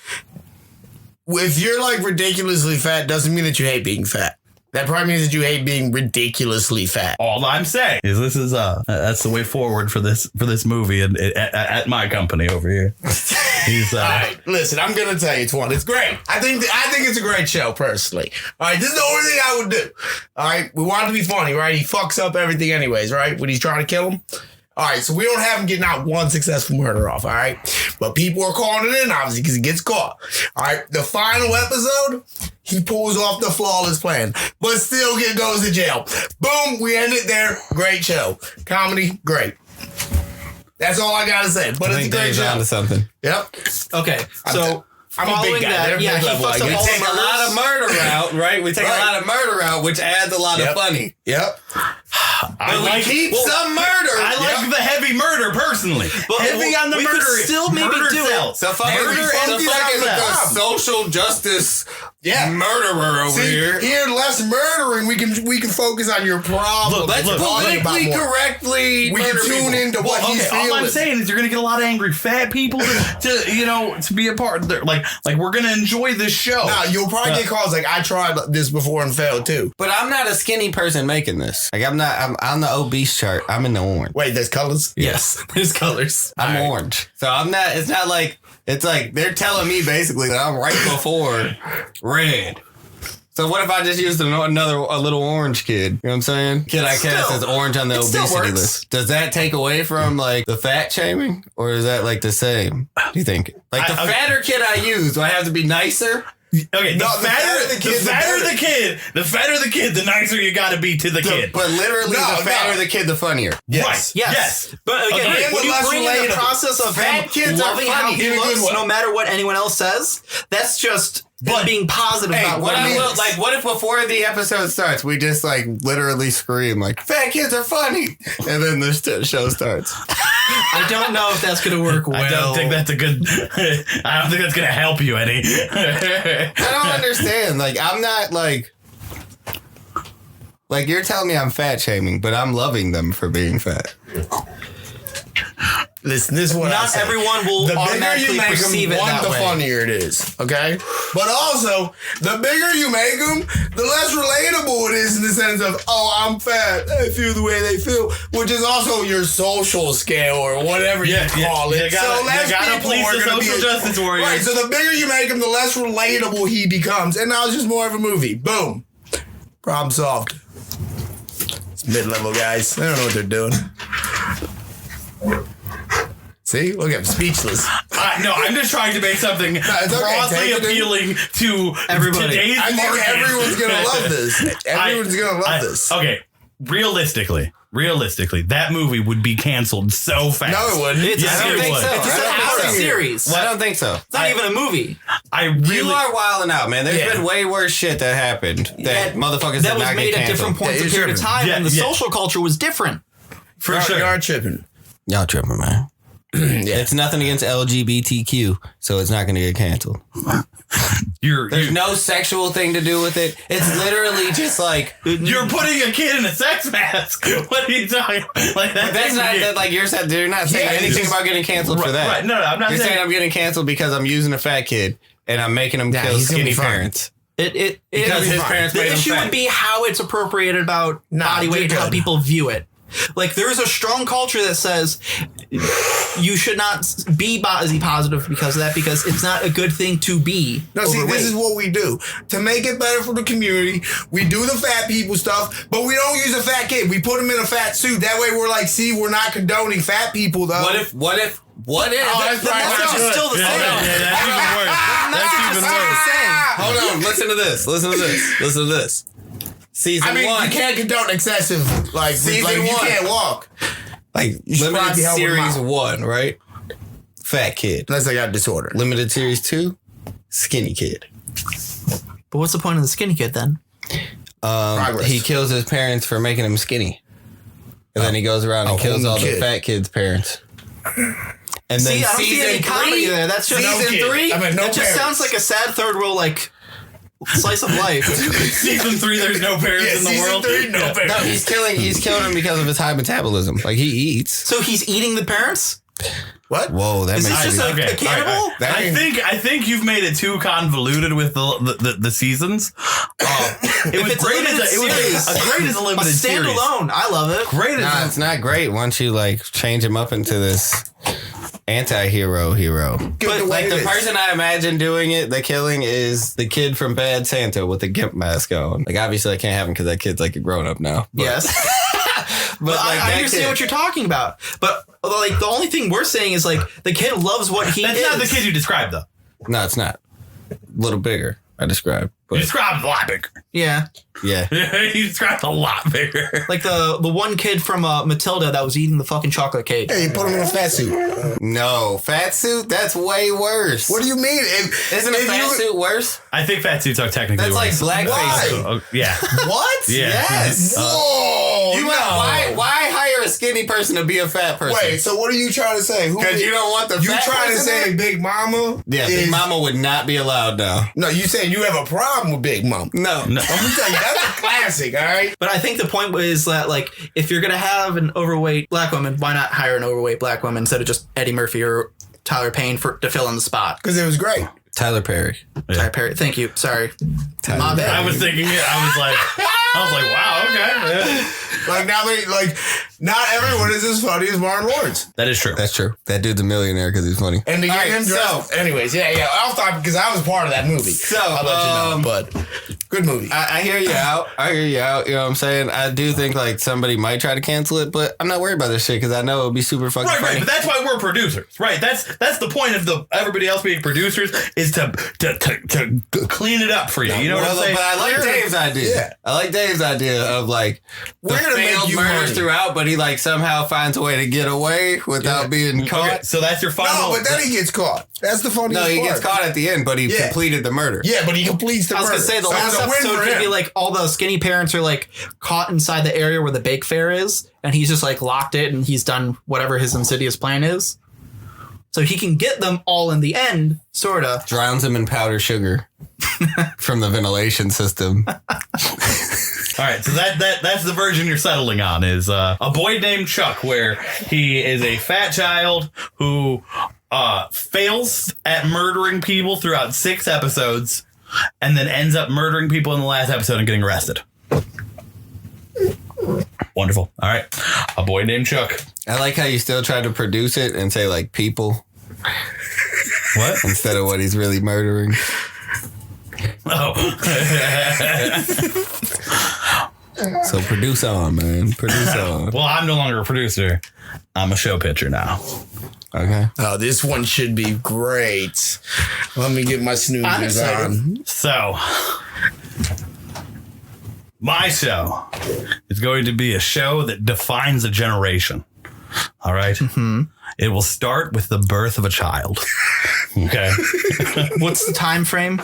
if you're like ridiculously fat, doesn't mean that you hate being fat. That probably means that you hate being ridiculously fat. All I'm saying is this is that's the way forward for this movie and at my company over here. All right, listen, I'm gonna tell you, Twan, it's great. I think it's a great show, personally. All right, this is the only thing I would do. All right, we want it to be funny, right? He fucks up everything, anyways, right? When he's trying to kill him. All right, so we don't have him getting out one successful murder off, all right? But people are calling it in, obviously, because he gets caught. All right, the final episode, he pulls off the flawless plan, but still goes to jail. Boom, we end it there. Great show. Comedy, great. That's all I got to say. But it's a great show. Onto something. Yep. Okay, so... I'm a big guy. He fucks up we all take a lot of murder out, right? We take a lot of murder out, which adds a lot of funny. Yep. I keep some murder. I like the heavy murder personally. But heavy on the we murder. Could still maybe do it. The social justice murderer over here. Here, less murdering. We can focus on your problem. Let's politically correctly. We can tune into what he's feeling. All I'm saying is you're gonna get a lot of angry fat people to be a part. Like we're gonna enjoy this show. Now you'll probably get calls like I tried this before and failed too. But I'm not a skinny person making this. Like I'm on the obese chart. I'm in the orange. Wait, there's colors? Yes, there's colors. I'm orange. So I'm not. It's not like it's like they're telling me basically that I'm right before red. So what if I just used a little orange kid? You know what I'm saying? Kid I cast as orange on the obesity list. Does that take away from like the fat shaming, or is that like the same? Do you think? Like the fatter kid I use, do I have to be nicer? Okay, the fatter the kid, the nicer you got to be to the kid. But literally, the fatter the kid, the funnier. Yes. Yes. But again, when you bring in the process of fat him kids loving are how funny. he looks, no matter what anyone else says, that's just being positive about what he is. Like, what if before the episode starts, we just like literally scream like, "Fat kids are funny," and then the show starts. I don't know if that's going to work well. I don't think that's going to help you, Eddie. I don't understand. Like, I'm not like you're telling me I'm fat shaming, but I'm loving them for being fat. Listen, this is what not everyone will automatically perceive it that way. The funnier it is, okay? But also, the bigger you make them, the less relatable it is in the sense of, oh, I'm fat, I feel the way they feel, which is also your social scale or whatever you call it. You gotta please the social justice warriors. Right, so the bigger you make him, the less relatable he becomes. And now it's just more of a movie. Boom. Problem solved. It's Mid-level guys. They don't know what they're doing. See? Look at him, speechless. No, I'm just trying to make something broadly appealing to everybody. Today's I think market. everyone's going to love this. Everyone's going to love this. Okay, realistically, that movie would be canceled so fast. No, it wouldn't. It's I don't think so. It's a series. I don't think so. It's not even a movie. You are wilding out, man. There's been way worse shit that happened that motherfuckers that did was not made get at different canceled. points of period of time, and the social culture was different. For sure. You are tripping. Y'all tripping, man. It's nothing against LGBTQ, so it's not going to get canceled. There's no sexual thing to do with it. It's literally just like you're putting a kid in a sex mask. What are you talking about? Like that's not that, like you're saying. They're not saying anything about getting canceled for that. Right. No, I'm not you're saying saying I'm getting canceled because I'm using a fat kid and I'm making him kill skinny parents. Because his parents made him the issue fat. would be how it's appropriated about body weight and how people view it. Like, there is a strong culture that says you should not be body positive because of that, because it's not a good thing to be. No, see, this is what we do. To make it better for the community, we do the fat people stuff, but we don't use a fat kid. We put them in a fat suit. That way we're like, see, we're not condoning fat people, though. What if? Oh, that's the message is still the same. That's even worse. That's even worse. Hold on. Listen to this. Season 1. You can't condone excessive, like, Season like 1. you can't walk. Like, limited series 1, right? Fat kid. Unless they got a disorder. Limited series 2, skinny kid. But what's the point of the skinny kid then? He kills his parents for making him skinny. And then he goes around and kills all the fat kids' parents. And then I don't see any comedy there. That's just season 3. That just sounds like a sad third world, like, slice of life. Season 3, there's no parents in the world. Season 3, no parents. No, he's killing them because of his high metabolism. Like, he eats. So he's eating the parents? What? Whoa, that Is makes he just sense. a cannibal? I think you've made it too convoluted with the seasons. It was great as a limited series. Standalone. I love it. It's not great once you like change him up into this anti-hero. But like the person I imagine doing it, the killing is the kid from Bad Santa with the gimp mask on. Like obviously that can't happen because that kid's like a grown up now. But, yes. but like I understand what you're talking about. But like the only thing we're saying is like the kid loves what he is. That's not the kid you described though. No, it's not. A little bigger. I described. But You described a lot bigger. Yeah. Yeah. You described a lot bigger. Like the one kid from Matilda that was eating the fucking chocolate cake. Hey, you put him in a fat suit. No, fat suit? That's way worse. What do you mean? Isn't a fat suit worse? I think fat suits are technically That's worse. like blackface. Oh, yeah. What? Yeah. Yes. Whoa. You why hire a skinny person to be a fat person? Wait, so what are you trying to say? Because you don't want the You fat trying to person say there? Big Mama? Yeah, Big Mama would not be allowed now. No, you saying you have a problem with Big Mama. No. I'm gonna tell you, that's a classic, all right? But I think the point is that, like, if you're going to have an overweight black woman, why not hire an overweight black woman instead of just Eddie Murphy or Tyler Payne to fill in the spot? Because it was great. Tyler Perry. Tyler Perry. Thank you. Sorry. My bad. I was thinking it. I was like, wow, okay. Like, not everyone is as funny as Martin Lawrence. That is true. That's true. That dude's a millionaire because he's funny. And to get him dressed. Anyways, yeah. Off topic, because I was part of that movie. So, I'll let you know. But good movie. I hear you out. You know what I'm saying? I do think like somebody might try to cancel it, but I'm not worried about this shit because I know it'll be super fucking funny. Right, but that's why we're producers. Right. That's the point of everybody else being producers is to clean it up for you. You know what I'm saying? But I like Dave's idea. Yeah. I like Dave's idea of like the We're gonna make failed you murders money. throughout, but he like somehow finds a way to get away without being caught. Okay, so that's your final. No, but then he gets caught. That's the funniest No, part. he gets caught at the end, but he completed the murder. Yeah, but he completes the I was murder. going to say, the So last it's a win episode for could be him. like all the skinny parents are like caught inside the area where the bake fair is, and he's just like locked it, and he's done whatever his insidious plan is. So he can get them all in the end, sort of. Drowns him in powdered sugar from the ventilation system. All right, so that's the version you're settling on is a boy named Chuck, where he is a fat child who fails at murdering people throughout 6 episodes, and then ends up murdering people in the last episode and getting arrested. Wonderful. All right, a boy named Chuck. I like how you still try to produce it and say like people. What? Instead of what he's really murdering. Oh. So produce on, man. Produce on. Well, I'm no longer a producer. I'm a show pitcher now. Okay. Oh, this one should be great. Let me get my snoozers on. So, my show is going to be a show that defines a generation. All right? Mm-hmm. It will start with the birth of a child. Okay. What's the time frame?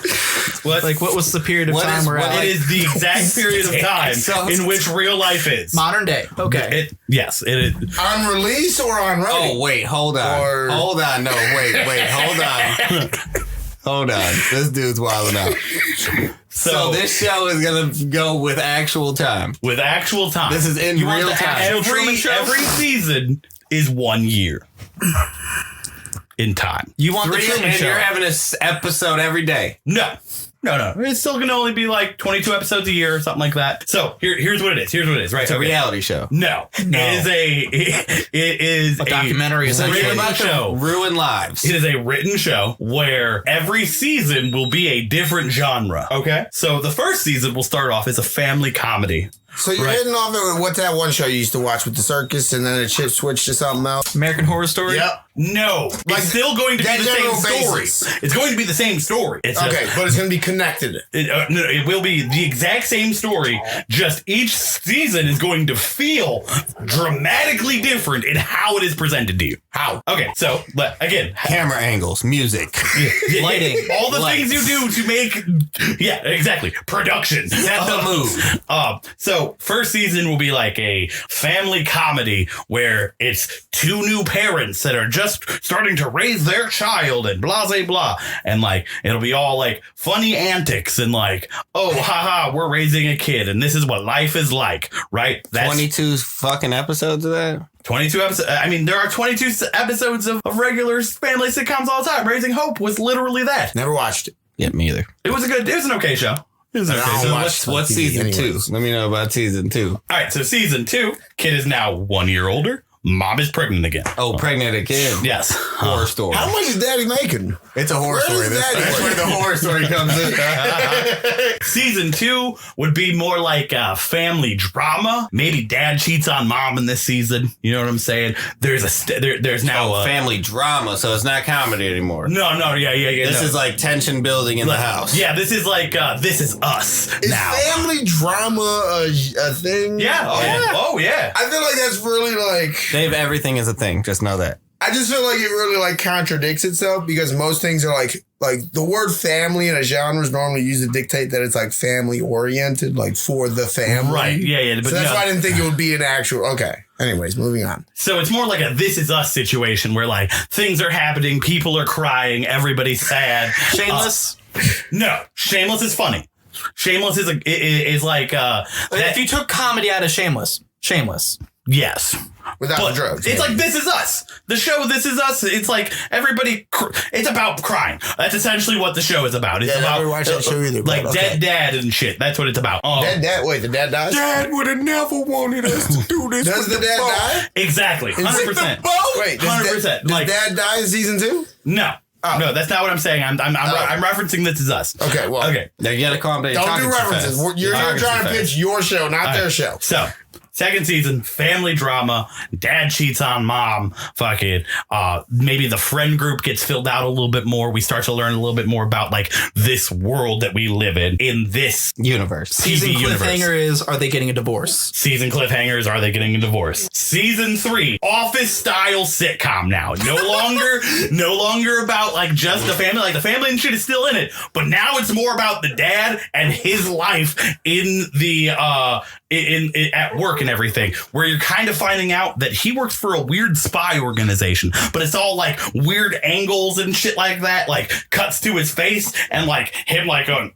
What was the period of time we're at? It is the exact period of time in which real life is. Modern day. Okay. Yes, it is. On release or on ready? Oh, wait, hold on. Hold on. No, wait, hold on. Hold on. This dude's wilding out. So this show is going to go with actual time. With actual time. This is in real time. Every season is 1 year. In time. You want the Truman Show. And you're having an episode every day. No. It's still going to only be like 22 episodes a year or something like that. So here's what it is. Right? It's a reality show. No. It is a documentary. It's a written show. Ruin lives. It is a written show where every season will be a different genre. Okay. So the first season will start off as a family comedy. So you're hitting off it. What's that one show you used to watch with the circus, and then it switched to something else? American Horror Story. Yep. No, it's still going to be the same story. It's going to be the same story. But it's going to be connected. It will be the exact same story. Just each season is going to feel dramatically different in how it is presented to you. How? Okay, so again, camera angles, music, lighting, all the things you do to make. Yeah, exactly. Production, set the mood. So first season will be like a family comedy where it's two new parents that are just starting to raise their child and blah, blah, blah. And like, it'll be all like funny antics and like, oh, haha, we're raising a kid and this is what life is like, right? That's 22 fucking episodes of that? 22 episodes. I mean, there are 22 episodes of regular family sitcoms all the time. Raising Hope was literally that. Never watched it. Yeah, me either. It was an okay show. So what's season 2? Let me know about season 2. All right, so season 2, kid is now 1 year older. Mom is pregnant again. Oh, pregnant again. Yes. Horror story. How much is Daddy making? It's a horror story. That's where the horror story comes in. Season 2 would be more like a family drama. Maybe dad cheats on mom in this season. You know what I'm saying? There's now a family drama, so it's not comedy anymore. No, yeah. This is like tension building in the house. Yeah, this is like This Is Us. Is now family drama a thing? Yeah. Oh yeah. I feel like that's really like Dave, everything is a thing. Just know that. I just feel like it really like contradicts itself because most things are like the word family in a genre is normally used to dictate that it's like family oriented, like for the family. Right. Yeah. But so that's why I didn't think it would be an actual. Okay. Anyways, moving on. So it's more like a This Is Us situation where like things are happening, people are crying, everybody's sad. Shameless? No, Shameless is funny. Shameless is like if you took comedy out of Shameless. Yes. Without the drugs. It's like This Is Us. The show This Is Us, it's like everybody, it's about crying. That's essentially what the show is about. It's about never watched that show either, like dead dad and shit. That's what it's about. Dead dad? Wait, the dad dies? Dad would have never wanted us to do this. Does the dad die? Exactly. 100%. Wait, 100%. Does dad die in season 2? No. Oh. No, that's not what I'm saying. I'm referencing This Is Us. Okay, well. Okay. Now you gotta calm down. Don't do references. You're trying to pitch your show, not their show. So, second season, family drama, dad cheats on mom, fucking, maybe the friend group gets filled out a little bit more. We start to learn a little bit more about like this world that we live in this universe. Season cliffhanger is, are they getting a divorce? Season cliffhangers, are they getting a divorce? Season 3, office style sitcom now. No longer about like just the family. Like the family and shit is still in it, but now it's more about the dad and his life in the in at work and everything, where you're kind of finding out that he works for a weird spy organization, but it's all like weird angles and shit like that, like cuts to his face and like him like on,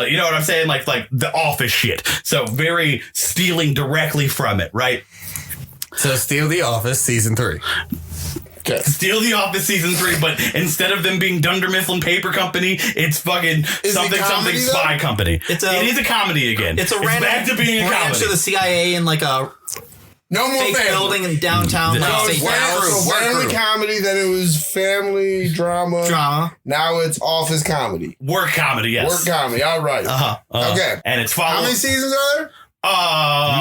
you know what I'm saying? Like the Office shit. So very stealing directly from it, right? So Steal the Office season 3. Okay. Steal the Office season 3, but instead of them being Dunder Mifflin Paper Company, it's fucking something spy company. It is a comedy again. It's back to being a comedy. To the CIA in like a no more fake building in downtown. Family comedy. Then it was family drama. Now it's office comedy. Work comedy. Yes. Work comedy. All right. Okay. And it's followed. How many seasons are there?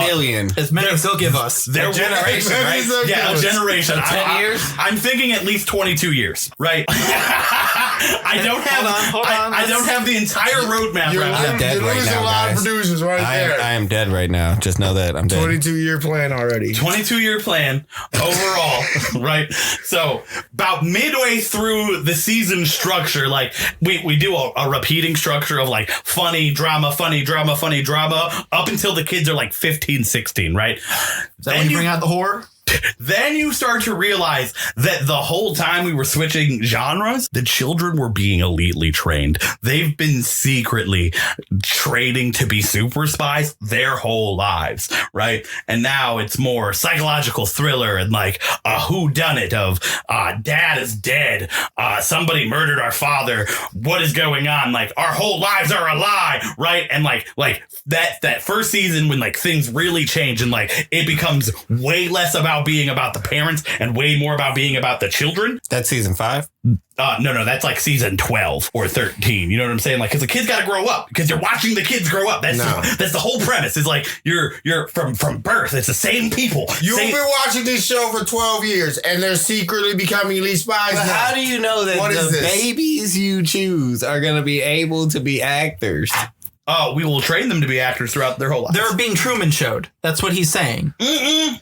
million. As many as they'll give us. Their generation, right? Yeah, a generation. 10 years? I'm thinking at least 22 years, right? I don't have the entire roadmap. I'm dead right now, a lot guys. of producers there. I am dead right now. Just know that I'm dead. 22-year plan already. 22-year plan overall, right? So about midway through the season structure, like we do a repeating structure of like funny drama up until the kids are like 15, 16, right? Is that when you bring out the horror? Then you start to realize that the whole time we were switching genres, the children were being elitely trained. They've been secretly training to be super spies their whole lives, right? And now it's more psychological thriller and like a whodunit of dad is dead. Somebody murdered our father. What is going on? Like our whole lives are a lie, right? And like that first season when like things really change and like it becomes way less about being about the parents and way more about being about the children. That's season 5? No, that's like season 12 or 13. You know what I'm saying? Like, because the kids got to grow up because you're watching the kids grow up. That's the whole premise. Is like you're from birth. It's the same people. You've been watching this show for 12 years and they're secretly becoming elite spies. But now. how do you know that the babies you choose are going to be able to be actors? Oh, we will train them to be actors throughout their whole lives. They're being Truman Showed. That's what he's saying.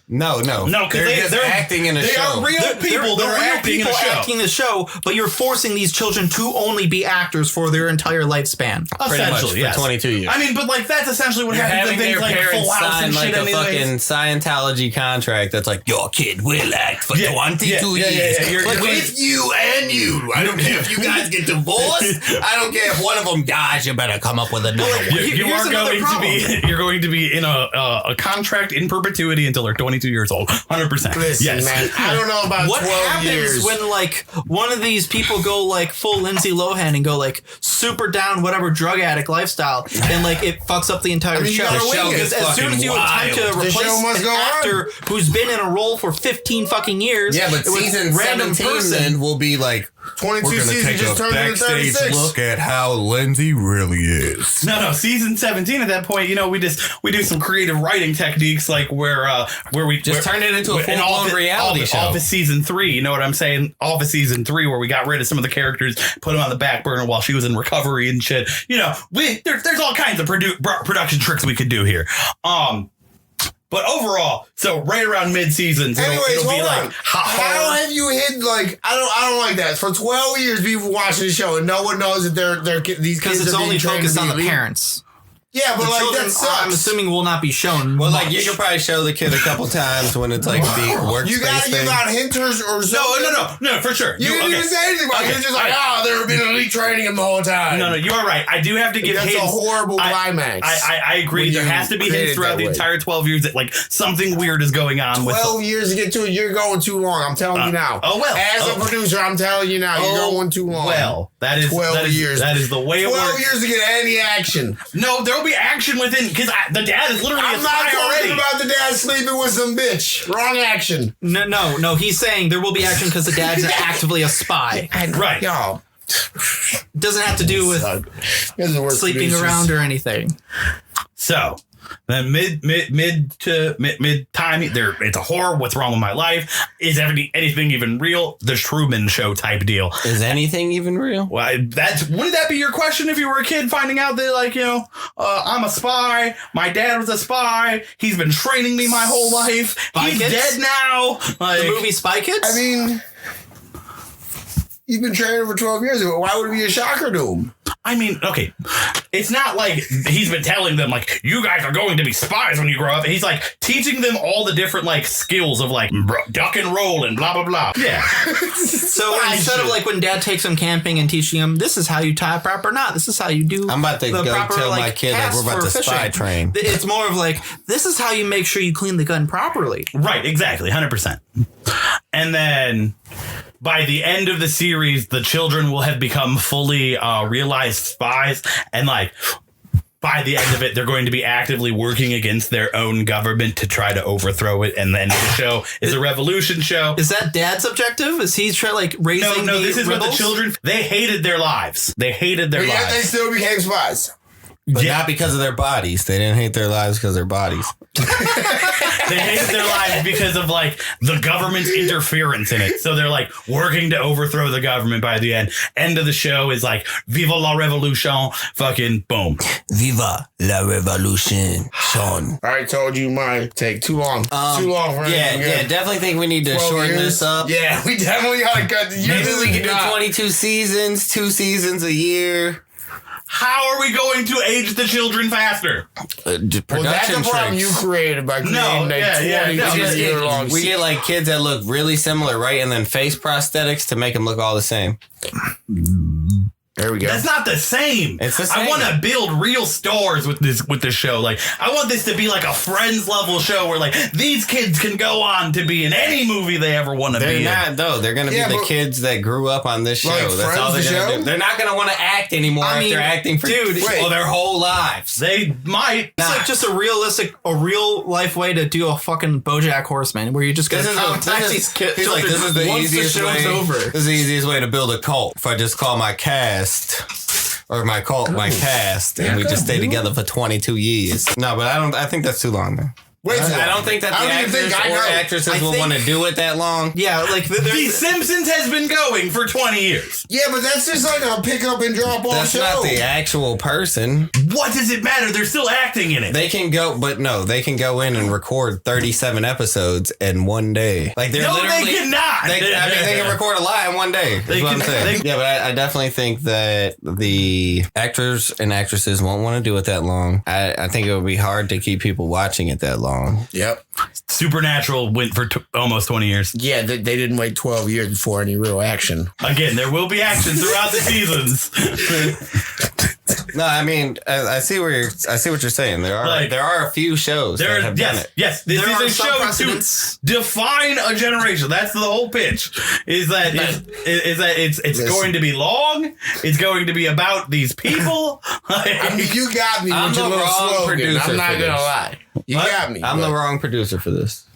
No, No, because they're acting in a show. They are real people. They're acting in a show. Acting the show, but you're forcing these children to only be actors for their entire lifespan. Essentially, yes. For 22 years. I mean, but like that's essentially what happens. Having their like parents Full House sign and like shit a fucking Scientology contract that's like, your kid will act for 22 years. With you and you. I don't care if you guys get divorced. I don't care if one of them dies. You better come up with another one. You're going to be in a contract in perpetuity until they're 22 years old. 100%. Listen, man, I don't know about what 12 happens years. when like one of these people go like full Lindsay Lohan and go like super down whatever drug addict lifestyle and like it fucks up the entire show. Because as soon as you attempt to replace an actor who's been in a role for 15 fucking years, yeah, but season 17 then will be like 22 seasons just turned into 36. Look at how Lindsay really is. No, season 17 at that point, you know, we do some creative writing techniques like where we just turn it into a full-blown reality show. Office season 3, you know what I'm saying? Office season 3 where we got rid of some of the characters, put them on the back burner while she was in recovery and shit. You know, there's all kinds of production tricks we could do here. But overall, so right around mid-season, it'll be like how have you hit like I don't like that. For 12 years, people watching the show and no one knows that they're these kids because it's only focused on the parents. Yeah, but the like children, that sucks. I'm assuming will not be shown. Well, much. like you could probably show the kid a couple times when it's like the workspace You gotta give out hinters or something. No, for sure. You didn't even say anything about it. You're just like, they've been elite training him the whole time. No, you are right. I do have to give hints. That's a horrible climax. I agree. There has to be hints throughout the entire 12 years that like something weird is going on. 12 years to get to it, you're going too long. I'm telling you now. As a producer, I'm telling you now, you're going too long. Well, that is 12 years. That is the way it works. 12 years to get any action. No, there will be action within because the dad is literally a spy already. I'm not talking about the dad sleeping with some bitch. Wrong action. No. He's saying there will be action because the dad's actively a spy. Right. Y'all. Doesn't have to do with sleeping around or anything. So then mid time, it's a horror. What's wrong with my life? Is anything even real? The Truman Show type deal. Is anything even real? Well, wouldn't that be your question if you were a kid finding out that like I'm a spy. My dad was a spy. He's been training me my whole life. He's dead now. Like, the movie Spy Kids. I mean, you've been training for 12 years. Why would it be a shocker to him? I mean, okay, it's not like he's been telling them like you guys are going to be spies when you grow up. He's like teaching them all the different like skills of like duck and roll and blah blah blah. Yeah. So instead of like when dad takes him camping and teaching him this is how you tie a proper knot, this is how you do. I'm about to go proper, tell my kid that we're about to spy train. It's more of like this is how you make sure you clean the gun properly. Right. Exactly. 100%. And then by the end of the series, the children will have become fully realized spies. And like by the end of it, they're going to be actively working against their own government to try to overthrow it. And the end of the show is a revolution show. Is that dad's objective? Is he trying like raising No, this is rebels? what the children, they hated their lives. They hated their lives. Yet they still became spies. But not because of their bodies. They didn't hate their lives because of their bodies. They hate their lives because of like the government's interference in it. So they're like working to overthrow the government by the end. End of the show is like Viva la Revolution. Fucking boom. Viva la Revolution. Sean. I already told you might take too long. Too long for anything. Yeah, definitely think we need to shorten this up. Yeah, we definitely gotta cut the year. Maybe we can do 22 seasons, 2 seasons a year. How are we going to age the children faster? Production well, that's the problem you created by creating year long. We get like kids that look really similar, right? And then face prosthetics to make them look all the same. There we go. That's not the same. It's the same. I want to build real stars with this show. Like, I want this to be like a Friends level show where like these kids can go on to be in any movie they ever want to be in. They're not though. They're going to be the kids that grew up on this show. Like That's all they're going to do. They're not going to want to act anymore if they're acting for their whole lives. They might. It's like just a real life way to do a fucking BoJack Horseman, where you're just going to contact these kids. He's like, this is the easiest way. Over. This is the easiest way to build a cult. If I just call my cast. Or my cast, and we just stay together for 22 years. No, but I think that's too long, man. I don't think that the actors or actresses will want to do it that long. Yeah, like The Simpsons has been going for 20 years. Yeah, but that's just like a pick up and drop off show. That's not the actual person. What does it matter? They're still acting in it. They can go in and record 37 episodes in one day. Like they cannot. They can record a lot in one day. That's what I'm saying. Yeah, but I definitely think that the actors and actresses won't want to do it that long. I think it would be hard to keep people watching it that long. Yep. Supernatural went for almost 20 years. Yeah, they didn't wait 12 years before any real action. Again, there will be action throughout the seasons. No, I mean, I see what you're saying. There are a few shows that have done it. Yes, this is a show to define a generation. That's the whole pitch. Is that it's going to be long. It's going to be about these people. I mean, you got me with your little slogan. I'm not gonna lie. You got me. I'm the wrong producer for this.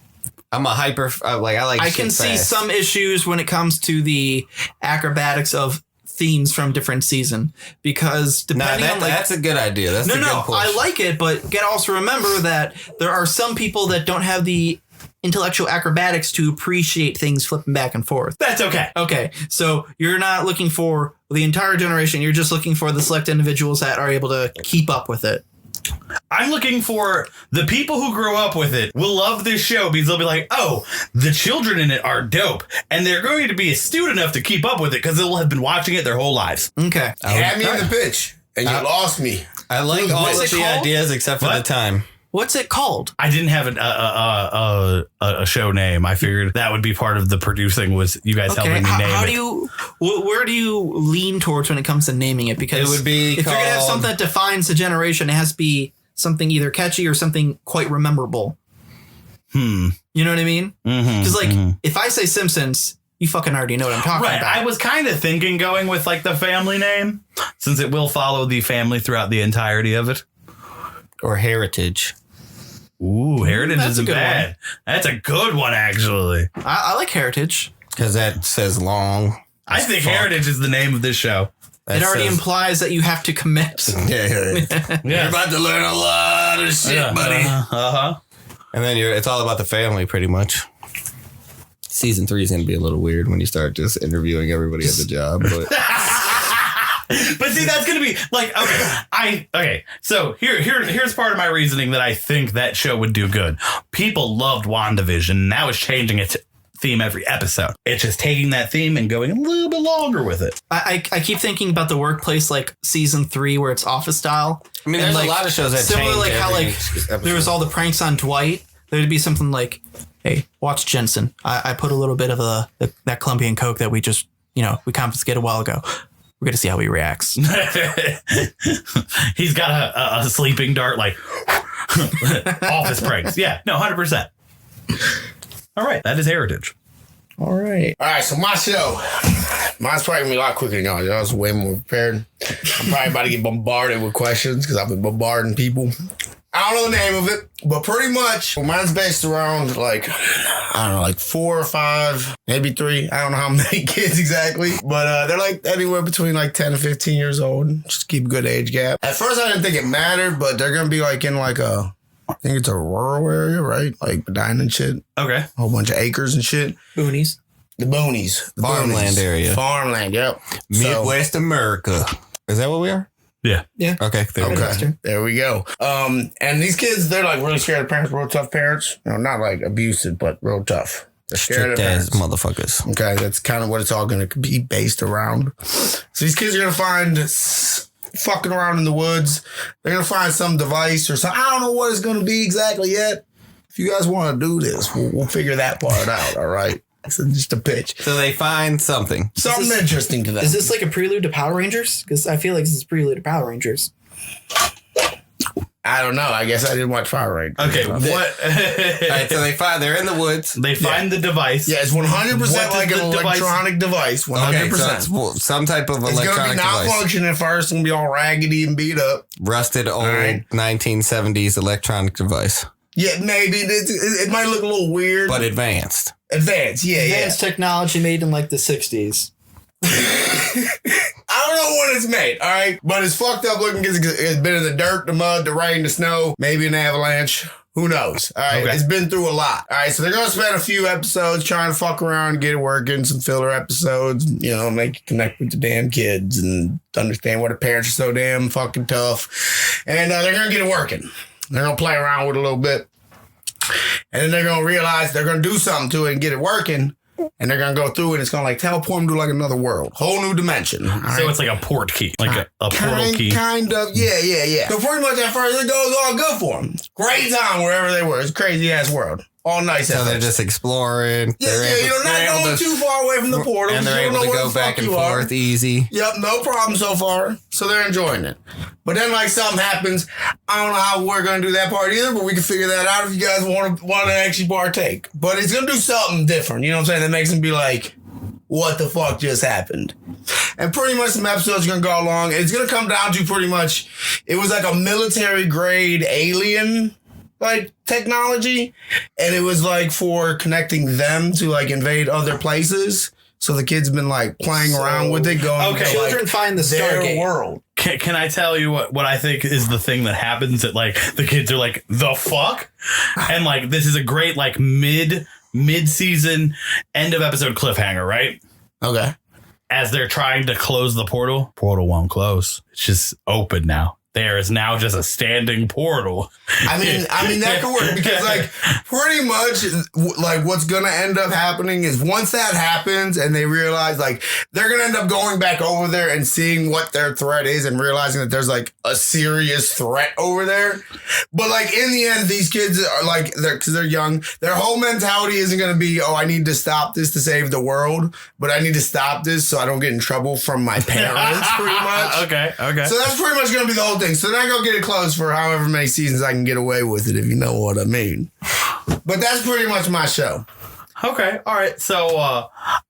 I'm a hyper. I can see some issues when it comes to the acrobatics of themes from different season, because depending on that's a good idea. That's a good push. I like it, but you gotta also remember that there are some people that don't have the intellectual acrobatics to appreciate things flipping back and forth. That's okay. Okay, so you're not looking for the entire generation. You're just looking for the select individuals that are able to keep up with it. I'm looking for the people who grew up with it will love this show because they'll be like, oh, the children in it are dope. And they're going to be astute enough to keep up with it because they'll have been watching it their whole lives. Okay. You had me in the pitch and you lost me. I like all of the ideas except for the time. What's it called? I didn't have a show name. I figured that would be part of the producing was you guys helping me name it. Where do you lean towards when it comes to naming it? Because it would be if you're going to have something that defines a generation, it has to be something either catchy or something quite memorable. You know what I mean? Because if I say Simpsons, you fucking already know what I'm talking about. I was kind of thinking going with like the family name, since it will follow the family throughout the entirety of it. Or Heritage. Ooh, Heritage isn't bad. That's a good one, actually. I like Heritage. Because that says long. I think Heritage is the name of this show. It already implies that you have to commit. Yeah. You're about to learn a lot of shit, buddy. And then it's all about the family, pretty much. Season 3 is going to be a little weird when you start just interviewing everybody at the job. But see, that's going to be like, okay. So here's part of my reasoning that I think that show would do good. People loved WandaVision. Now it's changing its theme every episode. It's just taking that theme and going a little bit longer with it. I keep thinking about The Workplace, like season 3, where it's office style. I mean, there's a lot of shows that similar, change like how episode. There was all the pranks on Dwight. There'd be something like, hey, watch Jensen. I put a little bit of that Colombian Coke that we just we confiscated a while ago. We're going to see how he reacts. He's got a sleeping dart, like office pranks. Yeah, no, 100%. All right, that is Heritage. All right, so my show. Mine's probably going to be a lot quicker than y'all. I was way more prepared. I'm probably about to get bombarded with questions because I've been bombarding people. I don't know the name of it, but pretty much mine's based around like, I don't know, like 4 or 5, maybe 3. I don't know how many kids exactly, but they're like anywhere between like 10 and 15 years old. Just keep a good age gap. At first I didn't think it mattered, but they're going to be like in like I think it's a rural area, right? Like Medina and shit. Okay. A whole bunch of acres and shit. Boonies. The boonies. The Farmland boonies. area. Farmland, yep. Midwest America. Is that what we are? Yeah. Okay. There we go. And these kids, they're like really scared of parents, real tough parents. You know, not like abusive, but real tough. They're scared of Strict ass parents. motherfuckers. Okay, that's kind of what it's all going to be based around. So these kids are going to find fucking around in the woods. They're going to find some device or something. I don't know what it's going to be exactly yet. If you guys want to do this, we'll figure that part out, all right? So just a pitch. So they find something. Something interesting to them. Is this like a prelude to Power Rangers? Because I feel like this is prelude to Power Rangers. I don't know. I guess I didn't watch Power Rangers. Okay, what? All right, so they're in the woods. They find the device. Yeah, it's 100% like an the electronic device. 100%. Okay, so it's some type of It's going to be electronic device. malfunctioning at first and be all raggedy and beat up. Rusted old right. 1970s electronic device. Yeah, maybe. It might look a little weird. But advanced. Advanced, yeah. Advanced technology made in like the 60s. I don't know when it's made, all right? But it's fucked up looking because it's been in the dirt, the mud, the rain, the snow, maybe an avalanche. Who knows? All right. Okay. It's been through a lot. All right. So they're going to spend a few episodes trying to fuck around, get it working, some filler episodes, you know, make you connect with the damn kids and understand why the parents are so damn fucking tough. And they're going to get it working. They're going to play around with it a little bit. And then they're going to realize they're going to do something to it and get it working. And they're going to go through it and it's going to like teleport them to like another world. Whole new dimension. So it's like a port key. Like a portal key. Kind of. Yeah. So pretty much at first it goes all good for them. Great time wherever they were. It's a crazy ass world. All nice. So they're just exploring. You're not going too far away from the portal. And they're able to go back and forth easy. Yep, no problem so far. So they're enjoying it. But then like something happens. I don't know how we're going to do that part either, but we can figure that out if you guys want to actually partake. But it's going to do something different. You know what I'm saying? That makes them be like, what the fuck just happened? And pretty much some episodes are going to go along. It's going to come down to pretty much, it was like a military grade alien like technology, and it was like for connecting them to like invade other places. So the kids been like playing around with it, going okay. to Children like find the their world. Can I tell you what I think is the thing that happens that like the kids are like, the fuck? And like this is a great like mid-season end of episode cliffhanger, right? Okay. As they're trying to close the portal won't close. It's just open now. There is now just a standing portal. I mean that could work because like pretty much like what's gonna end up happening is once that happens and they realize like they're gonna end up going back over there and seeing what their threat is and realizing that there's like a serious threat over there. But like in the end, these kids are like because they're young. Their whole mentality isn't gonna be, oh, I need to stop this to save the world, but I need to stop this so I don't get in trouble from my parents. Pretty much. Okay. So that's pretty much gonna be the whole thing. So then I go get it closed for however many seasons I can get away with it, if you know what I mean. But that's pretty much my show. Okay, all right. So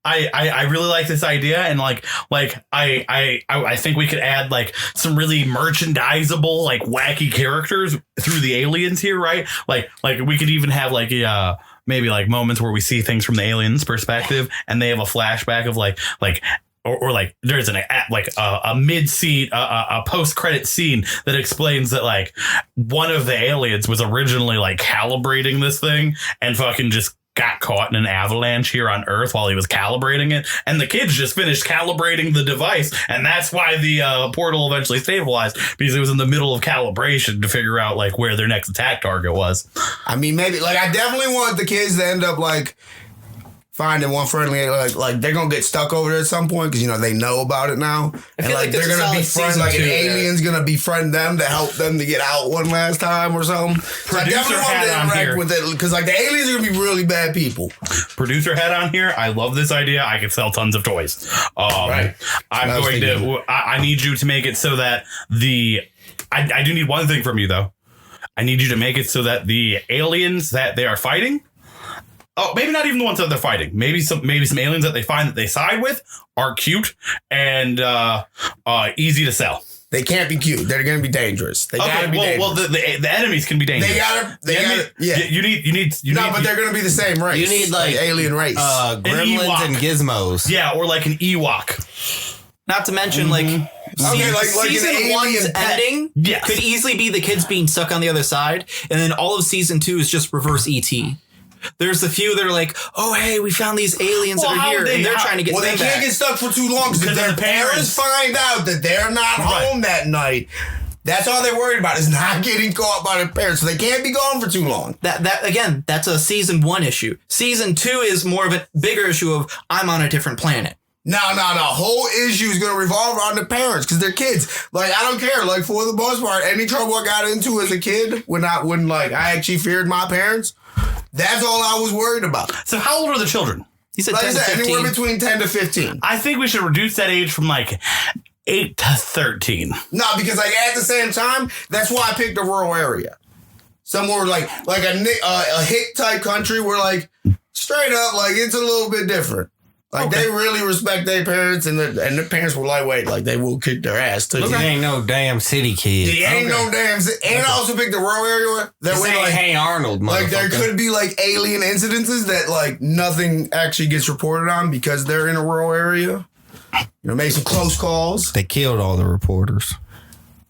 I really like this idea, and like I think we could add like some really merchandisable, like wacky characters through the aliens here, right? Like we could even have like maybe like moments where we see things from the aliens' perspective, and they have a flashback of like. Or like there's a mid scene, a post credit scene that explains that like one of the aliens was originally like calibrating this thing and fucking just got caught in an avalanche here on Earth while he was calibrating it, and the kids just finished calibrating the device, and that's why the portal eventually stabilized, because it was in the middle of calibration to figure out like where their next attack target was. I mean, maybe like I definitely want the kids to end up like finding one friendly, like they're gonna get stuck over there at some point because you know they know about it now, and like they're gonna befriend like an alien's gonna befriend them to help them to get out one last time or something. So I definitely want to interact with it because like the aliens are gonna be really bad people. Producer head on here. I love this idea. I could sell tons of toys. Right. I'm going to. I need you to make it so that I do need one thing from you though. I need you to make it so that the aliens that they are fighting. Oh, maybe not even the ones that they're fighting. Maybe some aliens that they find that they side with are cute and easy to sell. They can't be cute. They're going to be dangerous. They gotta be dangerous. Well, the enemies can be dangerous. You need. But they're going to be the same race. You need like alien race, gremlins and gizmos. Yeah, or like an Ewok. Not to mention, like season one's ending could easily be the kids being stuck on the other side, and then all of season 2 is just reverse ET. There's a few that are like, oh, hey, we found these aliens that are here, and they're trying to get them back. Well, they can't get stuck for too long because their parents find out that they're not home that night. That's all they're worried about is not getting caught by their parents. So they can't be gone for too long. Again, that's a season 1 issue. Season 2 is more of a bigger issue of I'm on a different planet. No. Whole issue is going to revolve around the parents because they're kids. Like, I don't care. Like, for the most part, any trouble I got into as a kid when I actually feared my parents, that's all I was worried about. So how old are the children? He said 10 to 15. Anywhere between 10 to 15. I think we should reduce that age from like 8 to 13. No, because like at the same time, that's why I picked a rural area. Somewhere like a hick type country where like straight up, like it's a little bit different. Like they really respect their parents, and their parents were lightweight. Like they will kick their ass too. You ain't no damn city kid. You ain't no damn city. And I also picked the rural area that way like Hey Arnold, like there could be like alien incidences that like nothing actually gets reported on because they're in a rural area. You know, made some close calls. They killed all the reporters.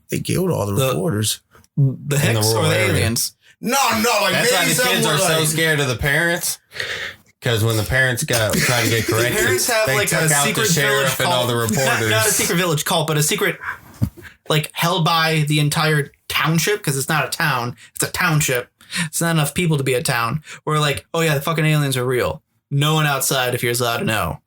The reporters. The Hicks or the aliens? No. Like that's why the kids are so scared of the parents. Because when the parents tried to get corrected, the parents have they like took a out secret the sheriff village and all the reporters. Not a secret village cult, but a secret, like held by the entire township. Because it's not a town; it's a township. It's not enough people to be a town. We're like, oh yeah, the fucking aliens are real. No one outside if you're allowed to know.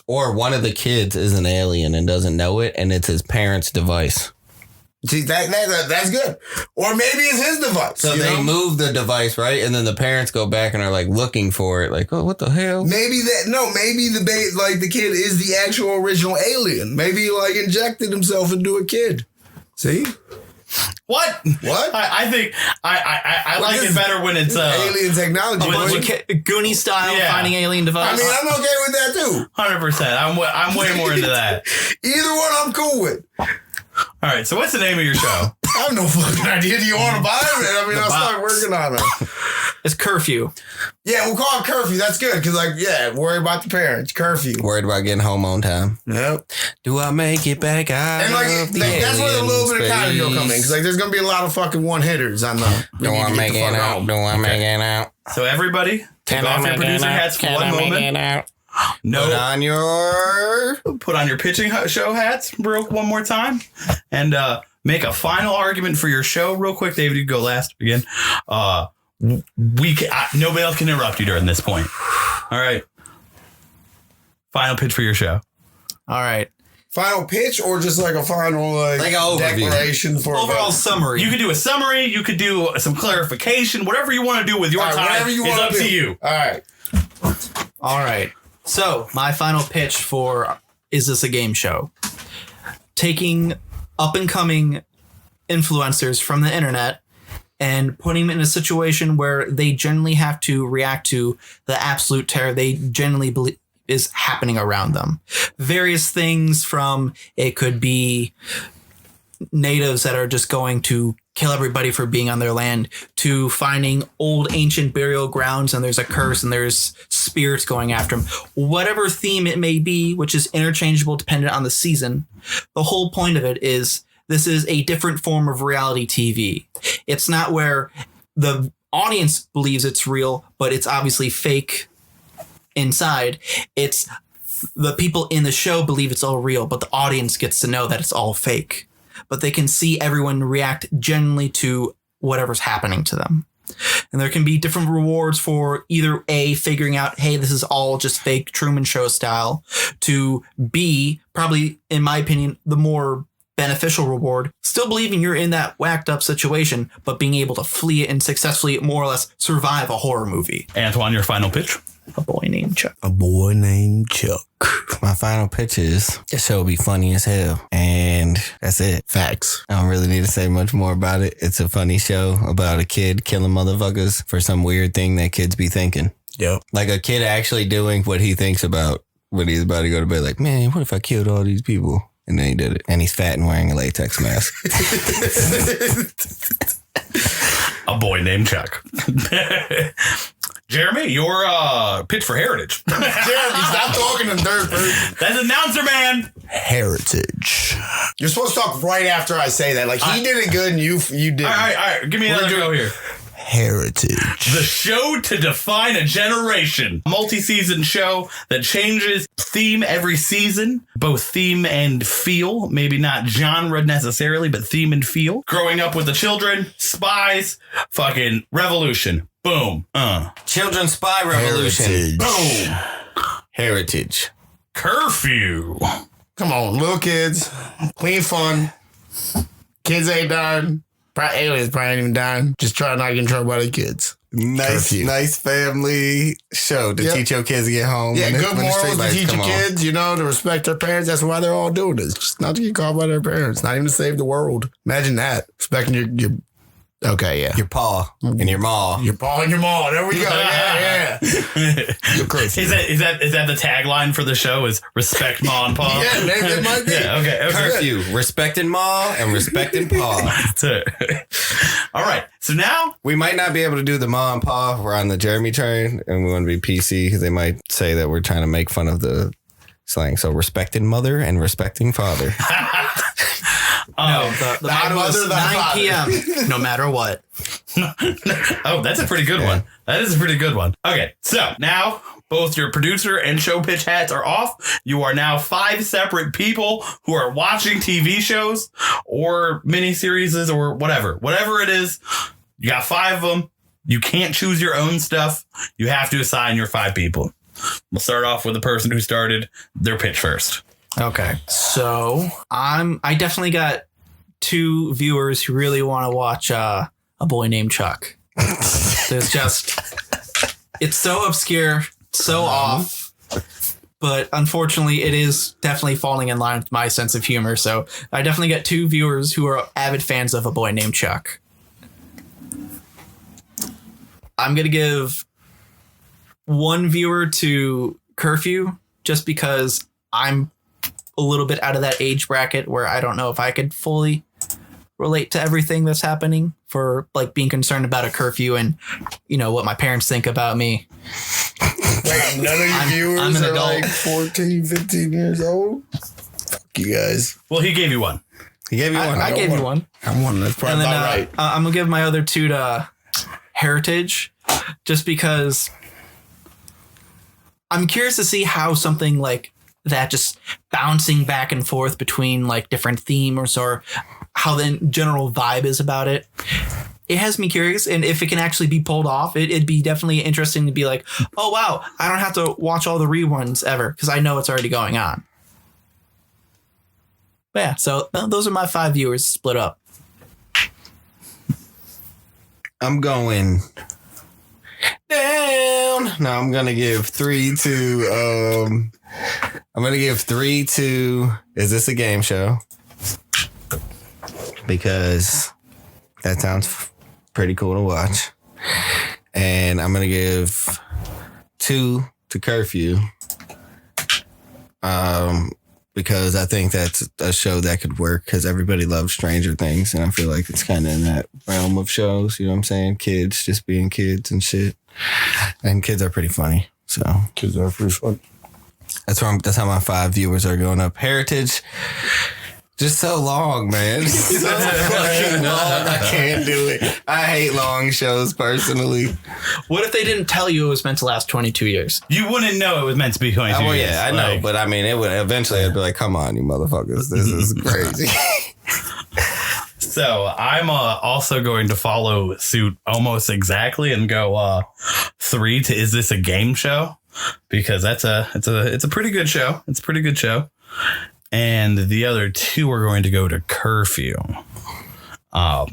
Or one of the kids is an alien and doesn't know it, and it's his parents' device. See, that's good. Or maybe it's his device. So they move the device, right? And then the parents go back and are like looking for it. Like, oh, what the hell? Maybe the kid is the actual original alien. Maybe he like injected himself into a kid. See? What? I think I like it better when it's alien technology. Goonies style finding alien device. I mean, I'm okay with that too. 100%. I'm way more into that. Either one I'm cool with. All right, so what's the name of your show? I have no fucking idea. Do you want to buy it? I mean, I'll start working on it. It's Curfew. Yeah, we'll call it Curfew. That's good because, worry about the parents. Curfew. Worried about getting home on time. Yep. Do I make it back out? And that's where the little bit of comedy will come in because there's gonna be a lot of fucking one hitters on the. Do I make it out? Do I make it out? So everybody, take off your producer hats for one moment. No, put on your pitching show hats one more time, and make a final argument for your show real quick. David, you go last again. Nobody else can interrupt you during this point. All right. Final pitch for your show. All right. Final pitch or just like a final declaration for overall summary. You could do a summary. You could do some clarification. Whatever you want to do with your time. Whatever you want to do. It's up to you. All right. So, my final pitch for Is This a Game Show? Taking up-and-coming influencers from the internet and putting them in a situation where they generally have to react to the absolute terror they generally believe is happening around them. Various things from it could be natives that are just going to kill everybody for being on their land to finding old ancient burial grounds and there's a curse and there's spirits going after them. Whatever theme it may be, which is interchangeable dependent on the season, the whole point of it is this is a different form of reality TV. It's not where the audience believes it's real, but it's obviously fake inside. It's the people in the show believe it's all real, but the audience gets to know that it's all fake. But they can see everyone react genuinely to whatever's happening to them. And there can be different rewards for either A, figuring out, hey, this is all just fake Truman Show style, to B, probably, in my opinion, the more beneficial reward, still believing you're in that whacked up situation, but being able to flee it and successfully more or less survive a horror movie. Antoine, your final pitch? A boy named Chuck. A boy named Chuck. My final pitch is this show will be funny as hell. And that's it. Facts. I don't really need to say much more about it. It's a funny show about a kid killing motherfuckers for some weird thing that kids be thinking. Yep. Like a kid actually doing what he thinks about when he's about to go to bed. Like, man, what if I killed all these people? And then he did it. And he's fat and wearing a latex mask. A boy named Chuck. Jeremy, your pitch for Heritage. Jeremy, stop talking in third person. That's announcer man. Heritage. You're supposed to talk right after I say that. Like, he did it good and you did. All right. Give me another go here. Heritage. The show to define a generation. Multi-season show that changes theme every season. Both theme and feel. Maybe not genre necessarily, but theme and feel. Growing up with the children. Spies. Fucking revolution. Boom. Children's Spy Revolution. Heritage. Boom. Heritage. Curfew. Come on, little kids. Clean fun. Kids ain't dying. Aliens probably ain't even dying. Just try not to get in trouble by the kids. Nice family show to teach your kids to get home. Yeah, good morals to teach your kids, to respect their parents. That's why they're all doing this. Just not to get caught by their parents. Not even to save the world. Imagine that. Respecting your okay, yeah. Your paw and your maw. Your paw and your maw. There we go. Yeah. You're crazy. Is that the tagline for the show? Is respect maw and paw? Yeah, maybe it might be. Yeah, okay. Curfew. Respecting maw and respecting paw. That's it. All right. So now we might not be able to do the maw and paw. We're on the Jeremy train and we want to be PC because they might say that we're trying to make fun of the slang. So respecting mother and respecting father. No, the motto is 9 p.m. no matter what. Oh, that's a pretty good one. That is a pretty good one. Okay, so now both your producer and show pitch hats are off. You are now 5 separate people who are watching TV shows or miniseries or whatever. Whatever it is, you got 5 of them. You can't choose your own stuff. You have to assign your 5 people. We'll start off with the person who started their pitch first. Okay, so I definitely got 2 viewers who really want to watch A Boy Named Chuck. It's so obscure, so off, but unfortunately it is definitely falling in line with my sense of humor. So I definitely got 2 viewers who are avid fans of A Boy Named Chuck. I'm going to give 1 viewer to Curfew just because I'm a little bit out of that age bracket where I don't know if I could fully relate to everything that's happening for like being concerned about a curfew and what my parents think about me. Wait, none of your viewers I'm an are adult. like 14, 15 years old? Fuck you guys. Well, he gave you one. He gave you one. I gave you one. I'm one. That's probably about right. I'm gonna give my other 2 to Heritage just because I'm curious to see how something like that just bouncing back and forth between like different themes or how the general vibe is about it. It has me curious, and if it can actually be pulled off, it'd be definitely interesting to be like, oh wow, I don't have to watch all the reruns ever because I know it's already going on. But yeah, so those are my 5 viewers split up. I'm going down. No, I'm gonna give 3 to Is This a Game Show? Because that sounds pretty cool to watch. And I'm gonna give 2 to Curfew. Because I think that's a show that could work because everybody loves Stranger Things. And I feel like it's kind of in that realm of shows. You know what I'm saying? Kids just being kids and shit. And kids are pretty funny. So Kids are pretty fun. that's how my 5 viewers are going up. Heritage, just so long, man. So fucking long. I can't do it. I hate long shows personally. What if they didn't tell you it was meant to last 22 years? You wouldn't know it was meant to be 22 Oh, years. yeah, I know. But I mean, it would eventually I'd be like, come on, you motherfuckers. This is crazy. So I'm also going to follow suit almost exactly and go 3 to Is This a Game Show? Because it's a pretty good show. It's a pretty good show. And the other 2 are going to go to Curfew. A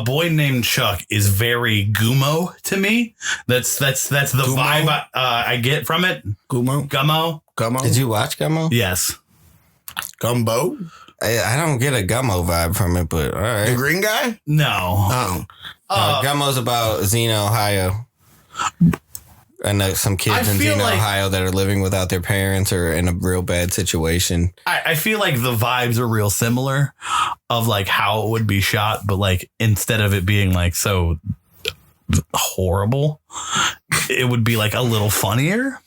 Boy Named Chuck is very Gummo to me. That's the Gummo? Vibe I get from it. Gummo. Did you watch Gummo? Yes. Gumbo? I don't get a Gummo vibe from it, but all right. The green guy? No. Oh. Gummo's about Xena, Ohio. And some kids in Xenia, Ohio that are living without their parents or in a real bad situation. I feel like the vibes are real similar of like how it would be shot, but like instead of it being like so horrible, it would be like a little funnier.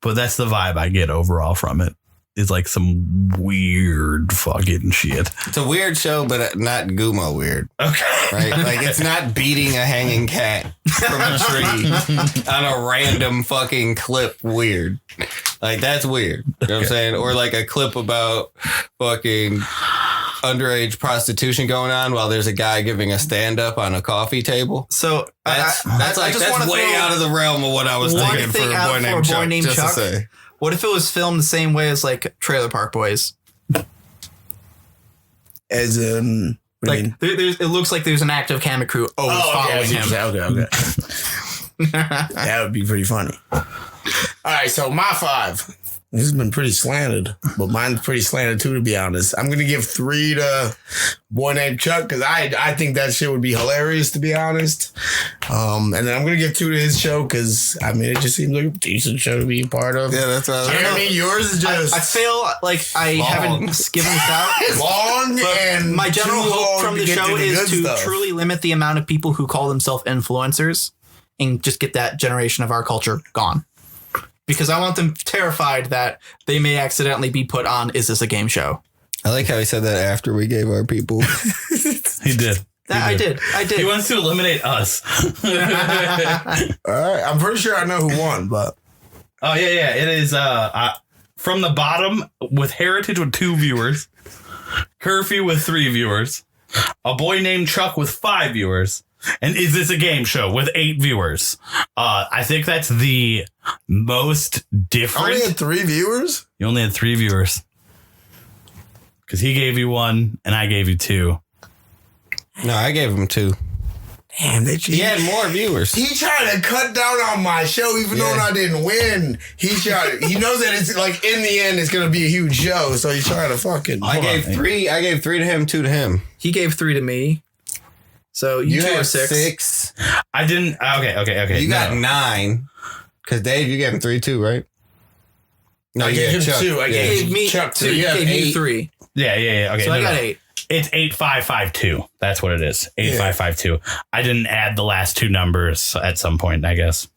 But that's the vibe I get overall from it. Is like some weird fucking shit. It's a weird show, but not Gumo weird. Okay. Right? Like it's not beating a hanging cat from a tree on a random fucking clip weird. Like that's weird. You know what I'm saying? Or like a clip about fucking underage prostitution going on while there's a guy giving a stand up on a coffee table. So that's way out of the realm of what I was thinking for a boy named Chuck. Just to say. What if it was filmed the same way as like Trailer Park Boys? As in, like it looks like there's an active camera crew following him. Okay. That would be pretty funny. All right, so my 5. This has been pretty slanted, but mine's pretty slanted too, to be honest. I'm gonna give 3 to Boy Named Chuck because I think that shit would be hilarious, to be honest. And then I'm gonna give 2 to his show because I mean it just seems like a decent show to be a part of. Yeah, that's what Jeremy, yours is just. I feel like I haven't given this out long, and my general hope from the show is to stuff. truly limit the amount of people who call themselves influencers and just get that generation of our culture gone. Because I want them terrified that they may accidentally be put on, is this a game show? I like how he said that after we gave our people. He did. I did. He wants to eliminate us. All right. I'm pretty sure I know who won, but. Oh, yeah. It is from the bottom with Heritage with 2 viewers, Curfew with 3 viewers, A Boy Named Chuck with 5 viewers, and Is This a Game Show with 8 viewers. I think that's the most different. Only had 3 viewers? You only had 3 viewers. Because he gave you 1 and I gave you 2. No, I gave him 2. Damn, he had more viewers. He tried to cut down on my show, even though I didn't win. He knows that it's like in the end, it's gonna be a huge show, so he's trying to fucking. I gave 3 to him, 2 to him. He gave 3 to me. So you 2 are 6. I didn't. Okay. You got 9. Because Dave, you gave him 3 too, right? No, I gave him Chuck. 2. I gave me Chuck 2. You gave me 3. Yeah. Okay. So I got 8. It's 8552. That's what it is. 8552. I didn't add the last 2 numbers at some point, I guess.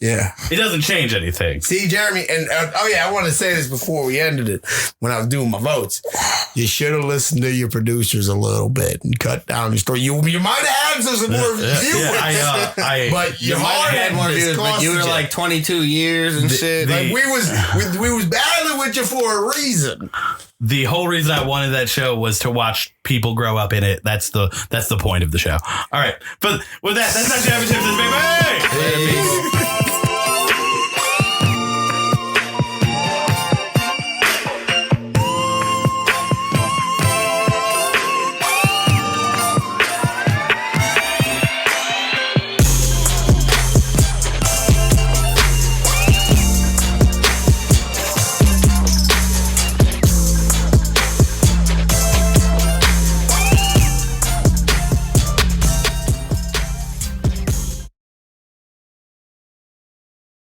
Yeah. It doesn't change anything. See, Jeremy, and I want to say this before we ended it when I was doing my votes. You should have listened to your producers a little bit and cut down your story. You might have had some more viewers. But you might have had more viewers, but you were like 22 years and shit. Like we was battling with you for a reason. The whole reason I wanted that show was to watch people grow up in it. That's the point of the show. All right. But with that, that's not Jam Tips, baby. Hey!